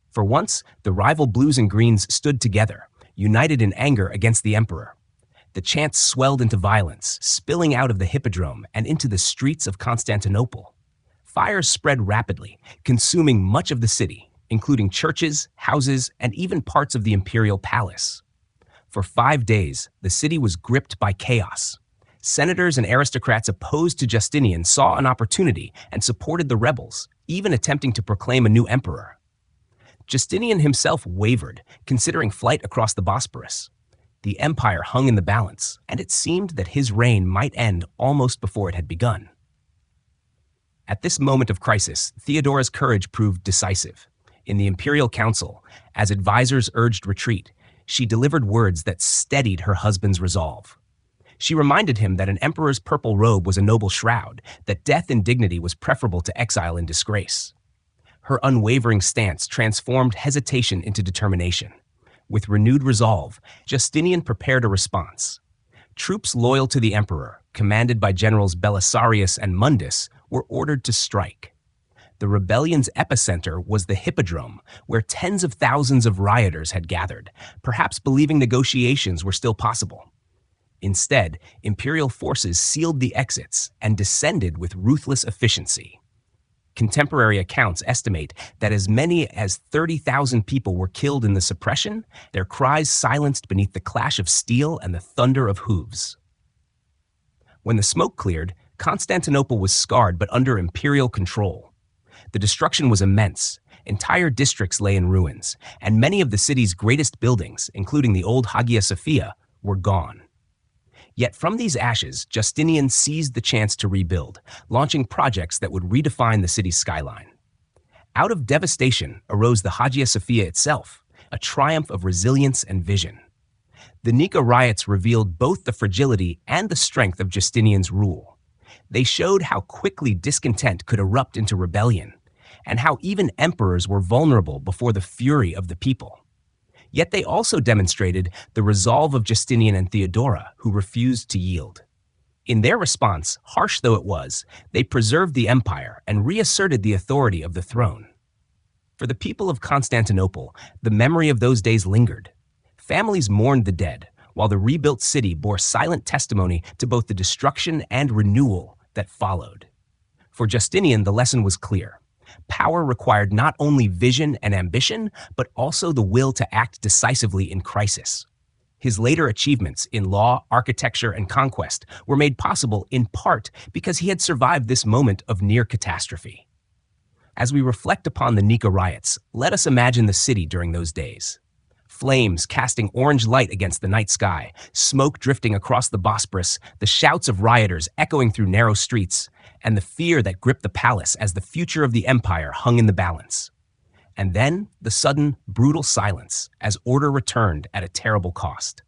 For once, the rival blues and greens stood together, united in anger against the emperor. The chants swelled into violence, spilling out of the hippodrome and into the streets of Constantinople. Fires spread rapidly, consuming much of the city, including churches, houses, and even parts of the imperial palace. For 5 days, the city was gripped by chaos. Senators and aristocrats opposed to Justinian saw an opportunity and supported the rebels, even attempting to proclaim a new emperor. Justinian himself wavered, considering flight across the Bosporus. The empire hung in the balance, and it seemed that his reign might end almost before it had begun. At this moment of crisis, Theodora's courage proved decisive. In the imperial council, as advisors urged retreat, she delivered words that steadied her husband's resolve. She reminded him that an emperor's purple robe was a noble shroud, that death in dignity was preferable to exile in disgrace. Her unwavering stance transformed hesitation into determination. With renewed resolve, Justinian prepared a response. Troops loyal to the emperor, commanded by generals Belisarius and Mundus, were ordered to strike. The rebellion's epicenter was the hippodrome, where tens of thousands of rioters had gathered, perhaps believing negotiations were still possible. Instead, imperial forces sealed the exits and descended with ruthless efficiency. Contemporary accounts estimate that as many as 30,000 people were killed in the suppression, their cries silenced beneath the clash of steel and the thunder of hooves. When the smoke cleared, Constantinople was scarred but under imperial control. The destruction was immense. Entire districts lay in ruins, and many of the city's greatest buildings, including the old Hagia Sophia, were gone. Yet from these ashes, Justinian seized the chance to rebuild, launching projects that would redefine the city's skyline. Out of devastation arose the Hagia Sophia itself, a triumph of resilience and vision. The Nika riots revealed both the fragility and the strength of Justinian's rule. They showed how quickly discontent could erupt into rebellion, and how even emperors were vulnerable before the fury of the people. Yet they also demonstrated the resolve of Justinian and Theodora, who refused to yield. In their response, harsh though it was, they preserved the empire and reasserted the authority of the throne. For the people of Constantinople, the memory of those days lingered. Families mourned the dead, while the rebuilt city bore silent testimony to both the destruction and renewal that followed. For Justinian, the lesson was clear. Power required not only vision and ambition, but also the will to act decisively in crisis. His later achievements in law, architecture, and conquest were made possible in part because he had survived this moment of near catastrophe. As we reflect upon the Nika riots, let us imagine the city during those days. Flames casting orange light against the night sky, smoke drifting across the Bosporus, the shouts of rioters echoing through narrow streets, and the fear that gripped the palace as the future of the empire hung in the balance. And then the sudden, brutal silence as order returned at a terrible cost.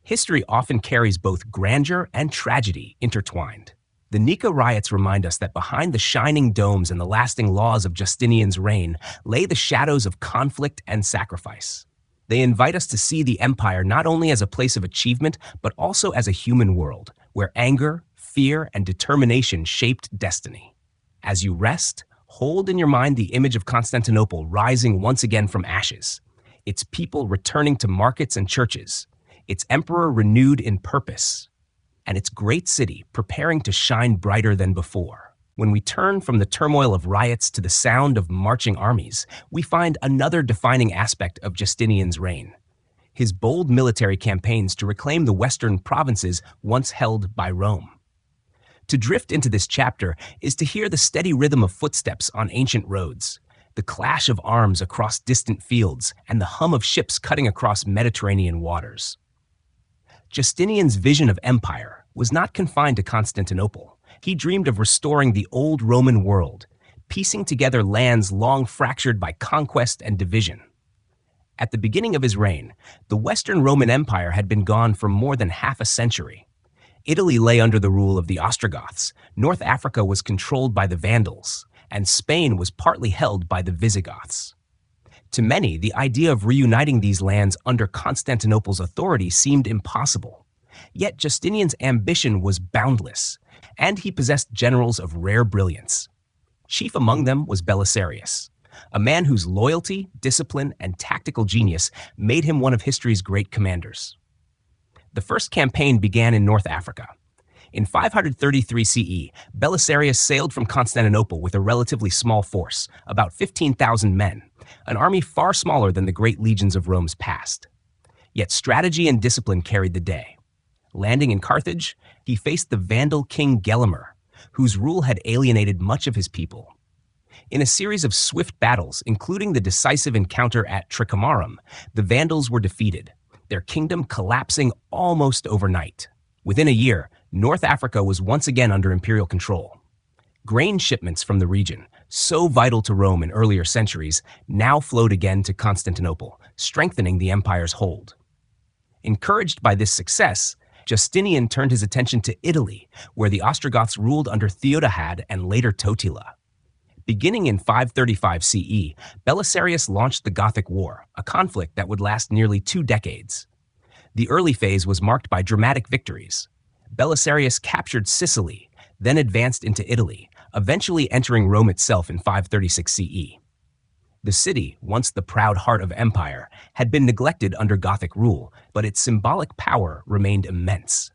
History often carries both grandeur and tragedy intertwined. The Nika riots remind us that behind the shining domes and the lasting laws of Justinian's reign lay the shadows of conflict and sacrifice. They invite us to see the empire not only as a place of achievement, but also as a human world, where anger, fear, and determination shaped destiny. As you rest, hold in your mind the image of Constantinople rising once again from ashes, its people returning to markets and churches, its emperor renewed in purpose, and its great city preparing to shine brighter than before. When we turn from the turmoil of riots to the sound of marching armies, we find another defining aspect of Justinian's reign: his bold military campaigns to reclaim the western provinces once held by Rome. To drift into this chapter is to hear the steady rhythm of footsteps on ancient roads, the clash of arms across distant fields, and the hum of ships cutting across Mediterranean waters. Justinian's vision of empire was not confined to Constantinople. He dreamed of restoring the old Roman world, piecing together lands long fractured by conquest and division. At the beginning of his reign, the Western Roman Empire had been gone for more than half a century. Italy lay under the rule of the Ostrogoths, North Africa was controlled by the Vandals, and Spain was partly held by the Visigoths. To many, the idea of reuniting these lands under Constantinople's authority seemed impossible. Yet Justinian's ambition was boundless, and he possessed generals of rare brilliance. Chief among them was Belisarius, a man whose loyalty, discipline, and tactical genius made him one of history's great commanders. The first campaign began in North Africa. In 533 CE, Belisarius sailed from Constantinople with a relatively small force, about 15,000 men, an army far smaller than the great legions of Rome's past. Yet strategy and discipline carried the day. Landing in Carthage, he faced the Vandal king Gelimer, whose rule had alienated much of his people. In a series of swift battles, including the decisive encounter at Tricamarum, the Vandals were defeated, their kingdom collapsing almost overnight. Within a year, North Africa was once again under imperial control. Grain shipments from the region, so vital to Rome in earlier centuries, now flowed again to Constantinople, strengthening the empire's hold. Encouraged by this success, Justinian turned his attention to Italy, where the Ostrogoths ruled under Theodora and later Totila. Beginning in 535 CE, Belisarius launched the Gothic War, a conflict that would last nearly 2 decades. The early phase was marked by dramatic victories. Belisarius captured Sicily, then advanced into Italy, eventually entering Rome itself in 536 CE. The city, once the proud heart of empire, had been neglected under Gothic rule, but its symbolic power remained immense.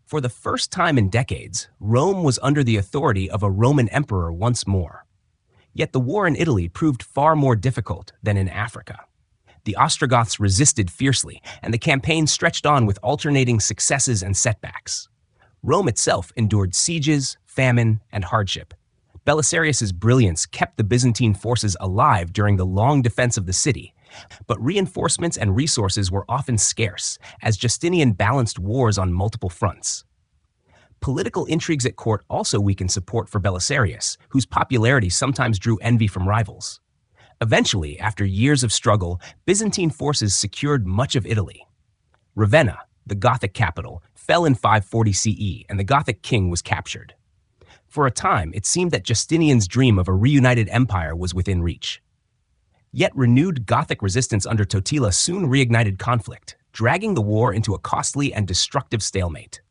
For the first time in decades, Rome was under the authority of a Roman emperor once more. Yet the war in Italy proved far more difficult than in Africa. The Ostrogoths resisted fiercely, and the campaign stretched on with alternating successes and setbacks. Rome itself endured sieges, famine, and hardship. Belisarius's brilliance kept the Byzantine forces alive during the long defense of the city, but reinforcements and resources were often scarce, as Justinian balanced wars on multiple fronts. Political intrigues at court also weakened support for Belisarius, whose popularity sometimes drew envy from rivals. Eventually, after years of struggle, Byzantine forces secured much of Italy. Ravenna, the Gothic capital, fell in 540 CE, and the Gothic king was captured. For a time, it seemed that Justinian's dream of a reunited empire was within reach. Yet renewed Gothic resistance under Totila soon reignited conflict, dragging the war into a costly and destructive stalemate.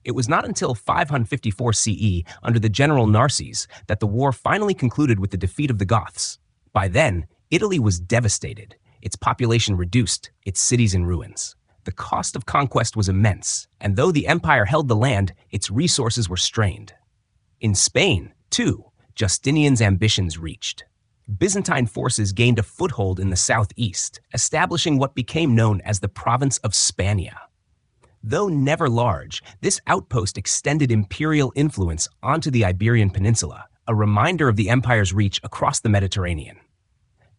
It was not until 554 CE, under the general Narses, that the war finally concluded with the defeat of the Goths. By then, Italy was devastated, its population reduced, its cities in ruins. The cost of conquest was immense, and though the empire held the land, its resources were strained. In Spain, too, Justinian's ambitions reached. Byzantine forces gained a foothold in the southeast, establishing what became known as the province of Spania. Though never large, this outpost extended imperial influence onto the Iberian Peninsula, a reminder of the empire's reach across the Mediterranean.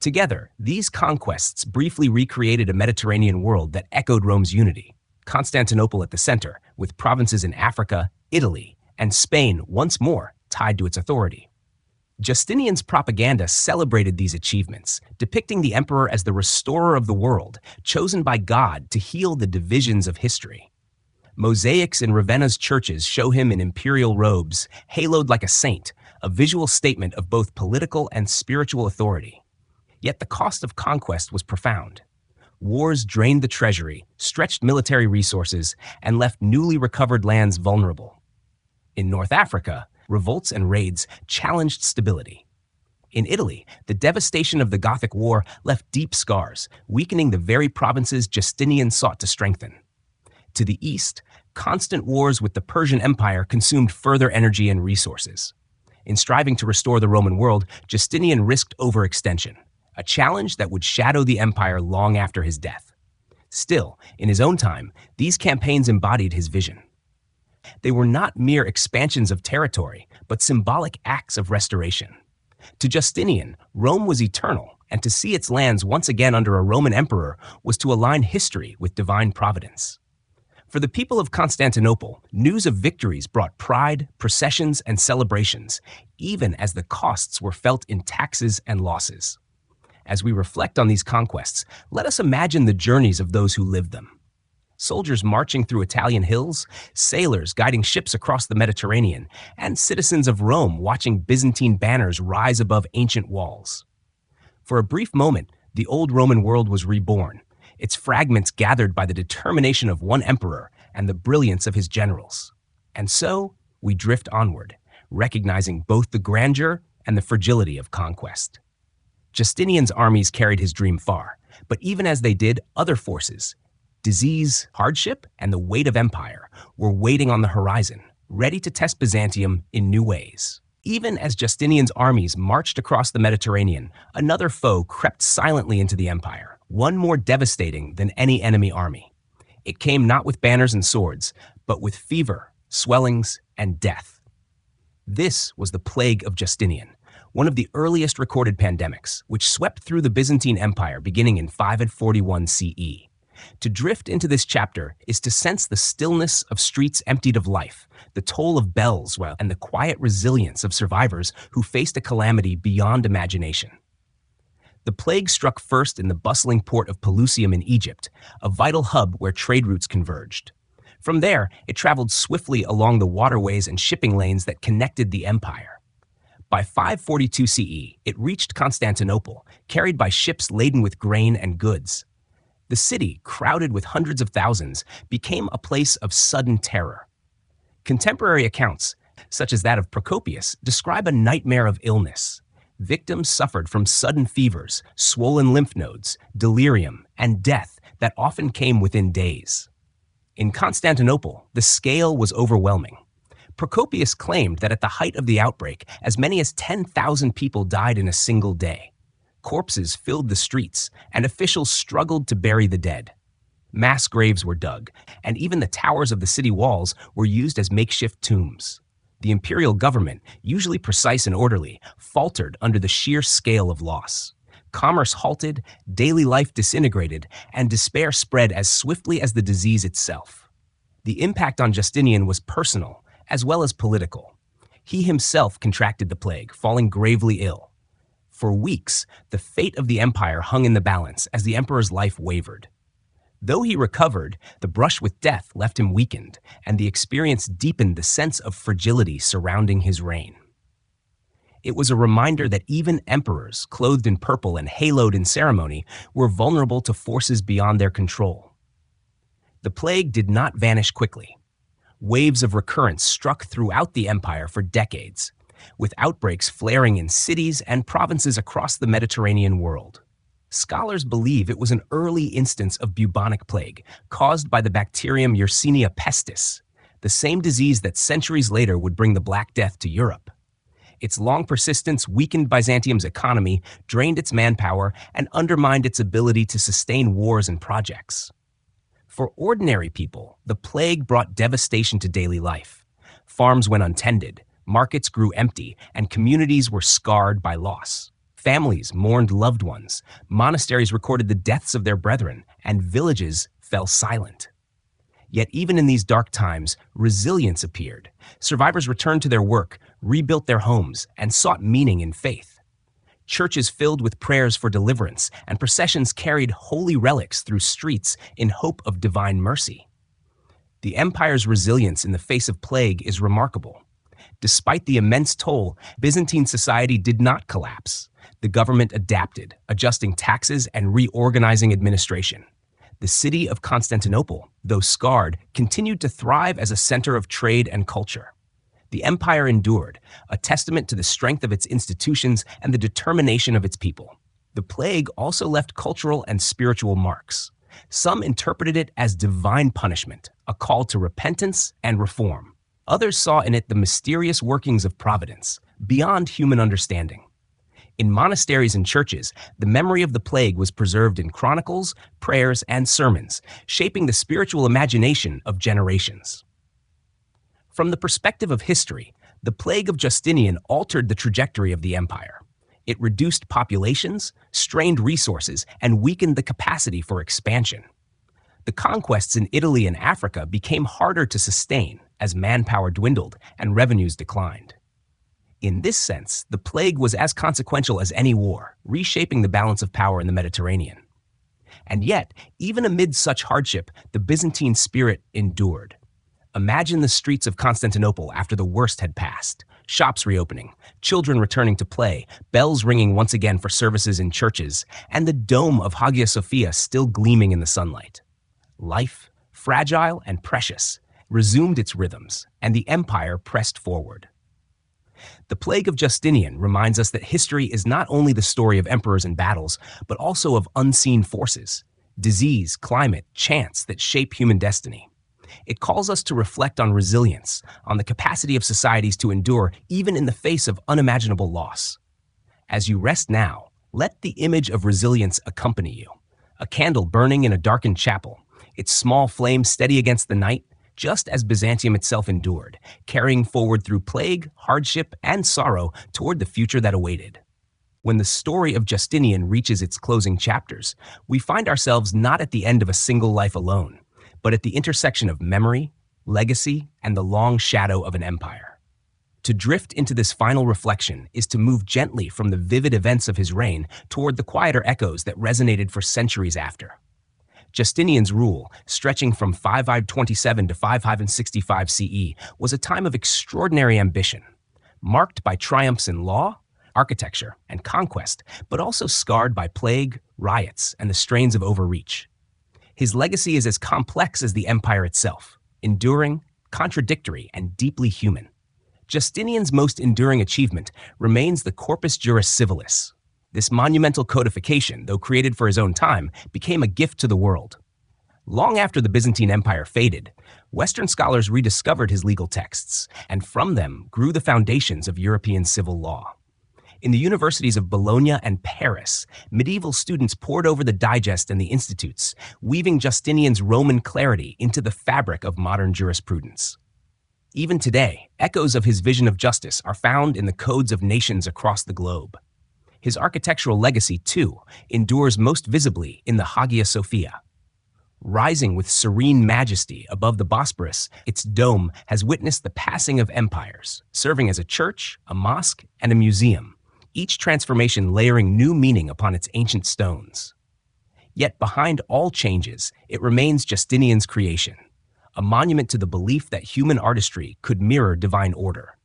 Together, these conquests briefly recreated a Mediterranean world that echoed Rome's unity. Constantinople at the center, with provinces in Africa, Italy, and Spain once more tied to its authority. Justinian's propaganda celebrated these achievements, depicting the emperor as the restorer of the world, chosen by God to heal the divisions of history. Mosaics in Ravenna's churches show him in imperial robes, haloed like a saint, a visual statement of both political and spiritual authority. Yet the cost of conquest was profound. Wars drained the treasury, stretched military resources, and left newly recovered lands vulnerable. In North Africa, revolts and raids challenged stability. In Italy, the devastation of the Gothic War left deep scars, weakening the very provinces Justinian sought to strengthen. To the east, constant wars with the Persian Empire consumed further energy and resources. In striving to restore the Roman world, Justinian risked overextension, a challenge that would shadow the empire long after his death. Still, in his own time, these campaigns embodied his vision. They were not mere expansions of territory, but symbolic acts of restoration. To Justinian, Rome was eternal, and to see its lands once again under a Roman emperor was to align history with divine providence. For the people of Constantinople, news of victories brought pride, processions, and celebrations, even as the costs were felt in taxes and losses. As we reflect on these conquests, let us imagine the journeys of those who lived them. Soldiers marching through Italian hills, sailors guiding ships across the Mediterranean, and citizens of Rome watching Byzantine banners rise above ancient walls. For a brief moment, the old Roman world was reborn, its fragments gathered by the determination of one emperor and the brilliance of his generals. And so, we drift onward, recognizing both the grandeur and the fragility of conquest. Justinian's armies carried his dream far, but even as they did, other forces, disease, hardship, and the weight of empire, were waiting on the horizon, ready to test Byzantium in new ways. Even as Justinian's armies marched across the Mediterranean, another foe crept silently into the empire, one more devastating than any enemy army. It came not with banners and swords, but with fever, swellings, and death. This was the plague of Justinian, one of the earliest recorded pandemics, which swept through the Byzantine Empire beginning in 541 CE. To drift into this chapter is to sense the stillness of streets emptied of life, the toll of bells, and the quiet resilience of survivors who faced a calamity beyond imagination. The plague struck first in the bustling port of Pelusium in Egypt, a vital hub where trade routes converged. From there, it traveled swiftly along the waterways and shipping lanes that connected the empire. By 542 CE, it reached Constantinople, carried by ships laden with grain and goods. The city, crowded with hundreds of thousands, became a place of sudden terror. Contemporary accounts, such as that of Procopius, describe a nightmare of illness. Victims suffered from sudden fevers, swollen lymph nodes, delirium, and death that often came within days. In Constantinople, the scale was overwhelming. Procopius claimed that at the height of the outbreak, as many as 10,000 people died in a single day. Corpses filled the streets, and officials struggled to bury the dead. Mass graves were dug, and even the towers of the city walls were used as makeshift tombs. The imperial government, usually precise and orderly, faltered under the sheer scale of loss. Commerce halted, daily life disintegrated, and despair spread as swiftly as the disease itself. The impact on Justinian was personal, as well as political. He himself contracted the plague, falling gravely ill. For weeks, the fate of the empire hung in the balance as the emperor's life wavered. Though he recovered, the brush with death left him weakened, and the experience deepened the sense of fragility surrounding his reign. It was a reminder that even emperors, clothed in purple and haloed in ceremony, were vulnerable to forces beyond their control. The plague did not vanish quickly. Waves of recurrence struck throughout the empire for decades, with outbreaks flaring in cities and provinces across the Mediterranean world. Scholars believe it was an early instance of bubonic plague caused by the bacterium Yersinia pestis, the same disease that centuries later would bring the Black Death to Europe. Its long persistence weakened Byzantium's economy, drained its manpower, and undermined its ability to sustain wars and projects. For ordinary people, the plague brought devastation to daily life. Farms went untended, markets grew empty, and communities were scarred by loss. Families mourned loved ones, monasteries recorded the deaths of their brethren, and villages fell silent. Yet even in these dark times, resilience appeared. Survivors returned to their work, rebuilt their homes, and sought meaning in faith. Churches filled with prayers for deliverance, and processions carried holy relics through streets in hope of divine mercy. The empire's resilience in the face of plague is remarkable. Despite the immense toll, Byzantine society did not collapse. The government adapted, adjusting taxes and reorganizing administration. The city of Constantinople, though scarred, continued to thrive as a center of trade and culture. The empire endured, a testament to the strength of its institutions and the determination of its people. The plague also left cultural and spiritual marks. Some interpreted it as divine punishment, a call to repentance and reform. Others saw in it the mysterious workings of providence, beyond human understanding. In monasteries and churches, the memory of the plague was preserved in chronicles, prayers, and sermons, shaping the spiritual imagination of generations. From the perspective of history, the plague of Justinian altered the trajectory of the empire. It reduced populations, strained resources, and weakened the capacity for expansion. The conquests in Italy and Africa became harder to sustain as manpower dwindled and revenues declined. In this sense, the plague was as consequential as any war, reshaping the balance of power in the Mediterranean. And yet, even amid such hardship, the Byzantine spirit endured. Imagine the streets of Constantinople after the worst had passed. Shops reopening, children returning to play, bells ringing once again for services in churches, and the dome of Hagia Sophia still gleaming in the sunlight. Life, fragile and precious, resumed its rhythms, and the empire pressed forward. The plague of Justinian reminds us that history is not only the story of emperors and battles, but also of unseen forces, disease, climate, chance that shape human destiny. It calls us to reflect on resilience, on the capacity of societies to endure even in the face of unimaginable loss. As you rest now, let the image of resilience accompany you. A candle burning in a darkened chapel, its small flame steady against the night, just as Byzantium itself endured, carrying forward through plague, hardship, and sorrow toward the future that awaited. When the story of Justinian reaches its closing chapters, we find ourselves not at the end of a single life alone, but at the intersection of memory, legacy, and the long shadow of an empire. To drift into this final reflection is to move gently from the vivid events of his reign toward the quieter echoes that resonated for centuries after. Justinian's rule, stretching from 527 to 565 CE, was a time of extraordinary ambition, marked by triumphs in law, architecture, and conquest, but also scarred by plague, riots, and the strains of overreach. His legacy is as complex as the empire itself, enduring, contradictory, and deeply human. Justinian's most enduring achievement remains the Corpus Juris Civilis. This monumental codification, though created for his own time, became a gift to the world. Long after the Byzantine Empire faded, Western scholars rediscovered his legal texts, and from them grew the foundations of European civil law. In the universities of Bologna and Paris, medieval students pored over the digest and the institutes, weaving Justinian's Roman clarity into the fabric of modern jurisprudence. Even today, echoes of his vision of justice are found in the codes of nations across the globe. His architectural legacy, too, endures most visibly in the Hagia Sophia. Rising with serene majesty above the Bosporus, its dome has witnessed the passing of empires, serving as a church, a mosque, and a museum, each transformation layering new meaning upon its ancient stones. Yet behind all changes, it remains Justinian's creation, a monument to the belief that human artistry could mirror divine order.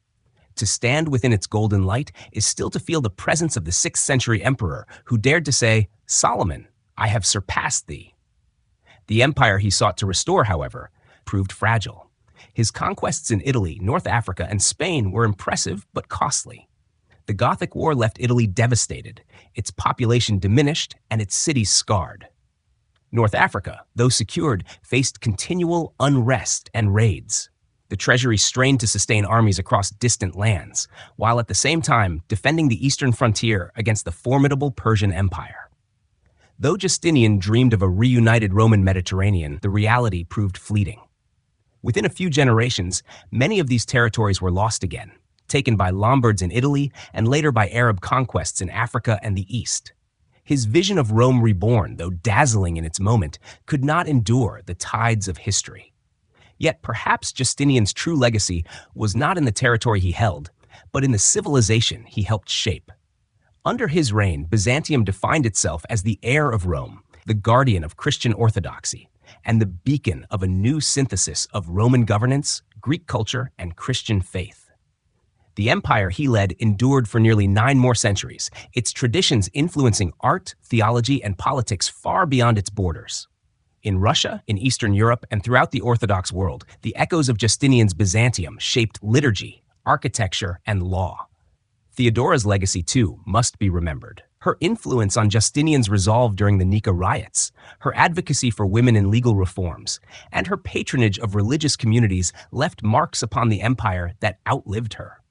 To stand within its golden light is still to feel the presence of the 6th century emperor who dared to say, "Solomon, I have surpassed thee." The empire he sought to restore, however, proved fragile. His conquests in Italy, North Africa, and Spain were impressive but costly. The Gothic War left Italy devastated, its population diminished, and its cities scarred. North Africa, though secured, faced continual unrest and raids. The treasury strained to sustain armies across distant lands, while at the same time defending the eastern frontier against the formidable Persian Empire. Though Justinian dreamed of a reunited Roman Mediterranean, the reality proved fleeting. Within a few generations, many of these territories were lost again, taken by Lombards in Italy and later by Arab conquests in Africa and the East. His vision of Rome reborn, though dazzling in its moment, could not endure the tides of history. Yet perhaps Justinian's true legacy was not in the territory he held, but in the civilization he helped shape. Under his reign, Byzantium defined itself as the heir of Rome, the guardian of Christian orthodoxy, and the beacon of a new synthesis of Roman governance, Greek culture, and Christian faith. The empire he led endured for nearly 9 more centuries, its traditions influencing art, theology, and politics far beyond its borders. In Russia, in Eastern Europe, and throughout the Orthodox world, the echoes of Justinian's Byzantium shaped liturgy, architecture, and law. Theodora's legacy, too, must be remembered. Her influence on Justinian's resolve during the Nika riots, her advocacy for women in legal reforms, and her patronage of religious communities left marks upon the empire that outlived her.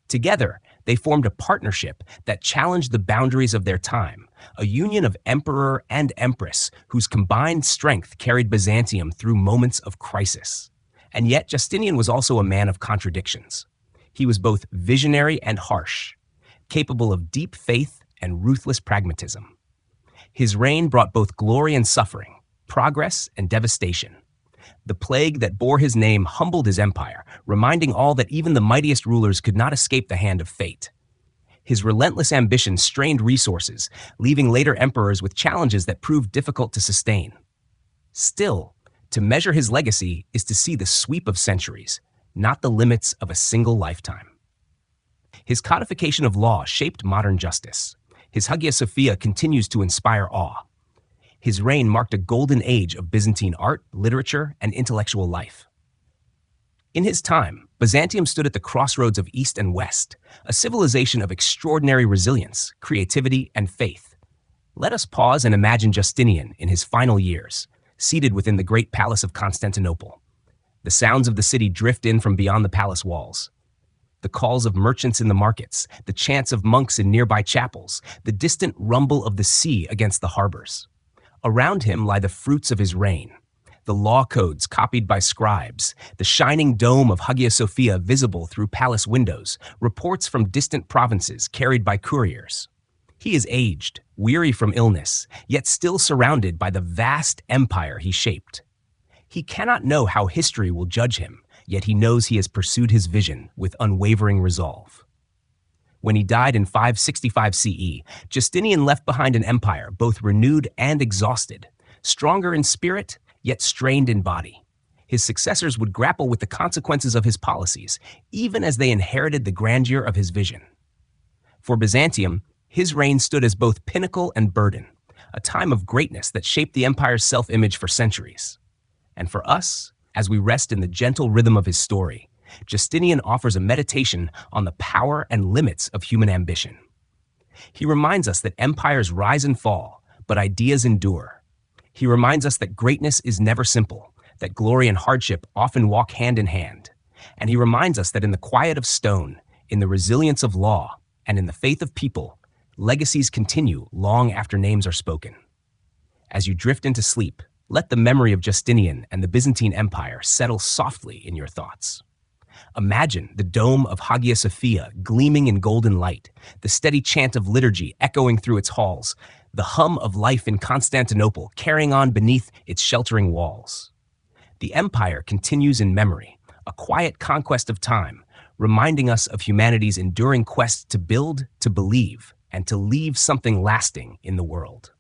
Together, they formed a partnership that challenged the boundaries of their time, a union of emperor and empress whose combined strength carried Byzantium through moments of crisis. And yet, Justinian was also a man of contradictions. He was both visionary and harsh, capable of deep faith and ruthless pragmatism. His reign brought both glory and suffering, progress and devastation. The plague that bore his name humbled his empire, reminding all that even the mightiest rulers could not escape the hand of fate. His relentless ambition strained resources, leaving later emperors with challenges that proved difficult to sustain. Still, to measure his legacy is to see the sweep of centuries, not the limits of a single lifetime. His codification of law shaped modern justice. His Hagia Sophia continues to inspire awe. His reign marked a golden age of Byzantine art, literature, and intellectual life. In his time, Byzantium stood at the crossroads of East and West, a civilization of extraordinary resilience, creativity, and faith. Let us pause and imagine Justinian in his final years, seated within the great palace of Constantinople. The sounds of the city drift in from beyond the palace walls. The calls of merchants in the markets, the chants of monks in nearby chapels, the distant rumble of the sea against the harbors. Around him lie the fruits of his reign, the law codes copied by scribes, the shining dome of Hagia Sophia visible through palace windows, reports from distant provinces carried by couriers. He is aged, weary from illness, yet still surrounded by the vast empire he shaped. He cannot know how history will judge him, yet he knows he has pursued his vision with unwavering resolve. When he died in 565 CE, Justinian left behind an empire both renewed and exhausted, stronger in spirit, yet strained in body. His successors would grapple with the consequences of his policies, even as they inherited the grandeur of his vision. For Byzantium, his reign stood as both pinnacle and burden, a time of greatness that shaped the empire's self-image for centuries. And for us, as we rest in the gentle rhythm of his story, Justinian offers a meditation on the power and limits of human ambition. He reminds us that empires rise and fall, but ideas endure. He reminds us that greatness is never simple, that glory and hardship often walk hand in hand. And he reminds us that in the quiet of stone, in the resilience of law, and in the faith of people, legacies continue long after names are spoken. As you drift into sleep, let the memory of Justinian and the Byzantine Empire settle softly in your thoughts. Imagine the dome of Hagia Sophia gleaming in golden light, the steady chant of liturgy echoing through its halls, the hum of life in Constantinople carrying on beneath its sheltering walls. The empire continues in memory, a quiet conquest of time, reminding us of humanity's enduring quest to build, to believe, and to leave something lasting in the world.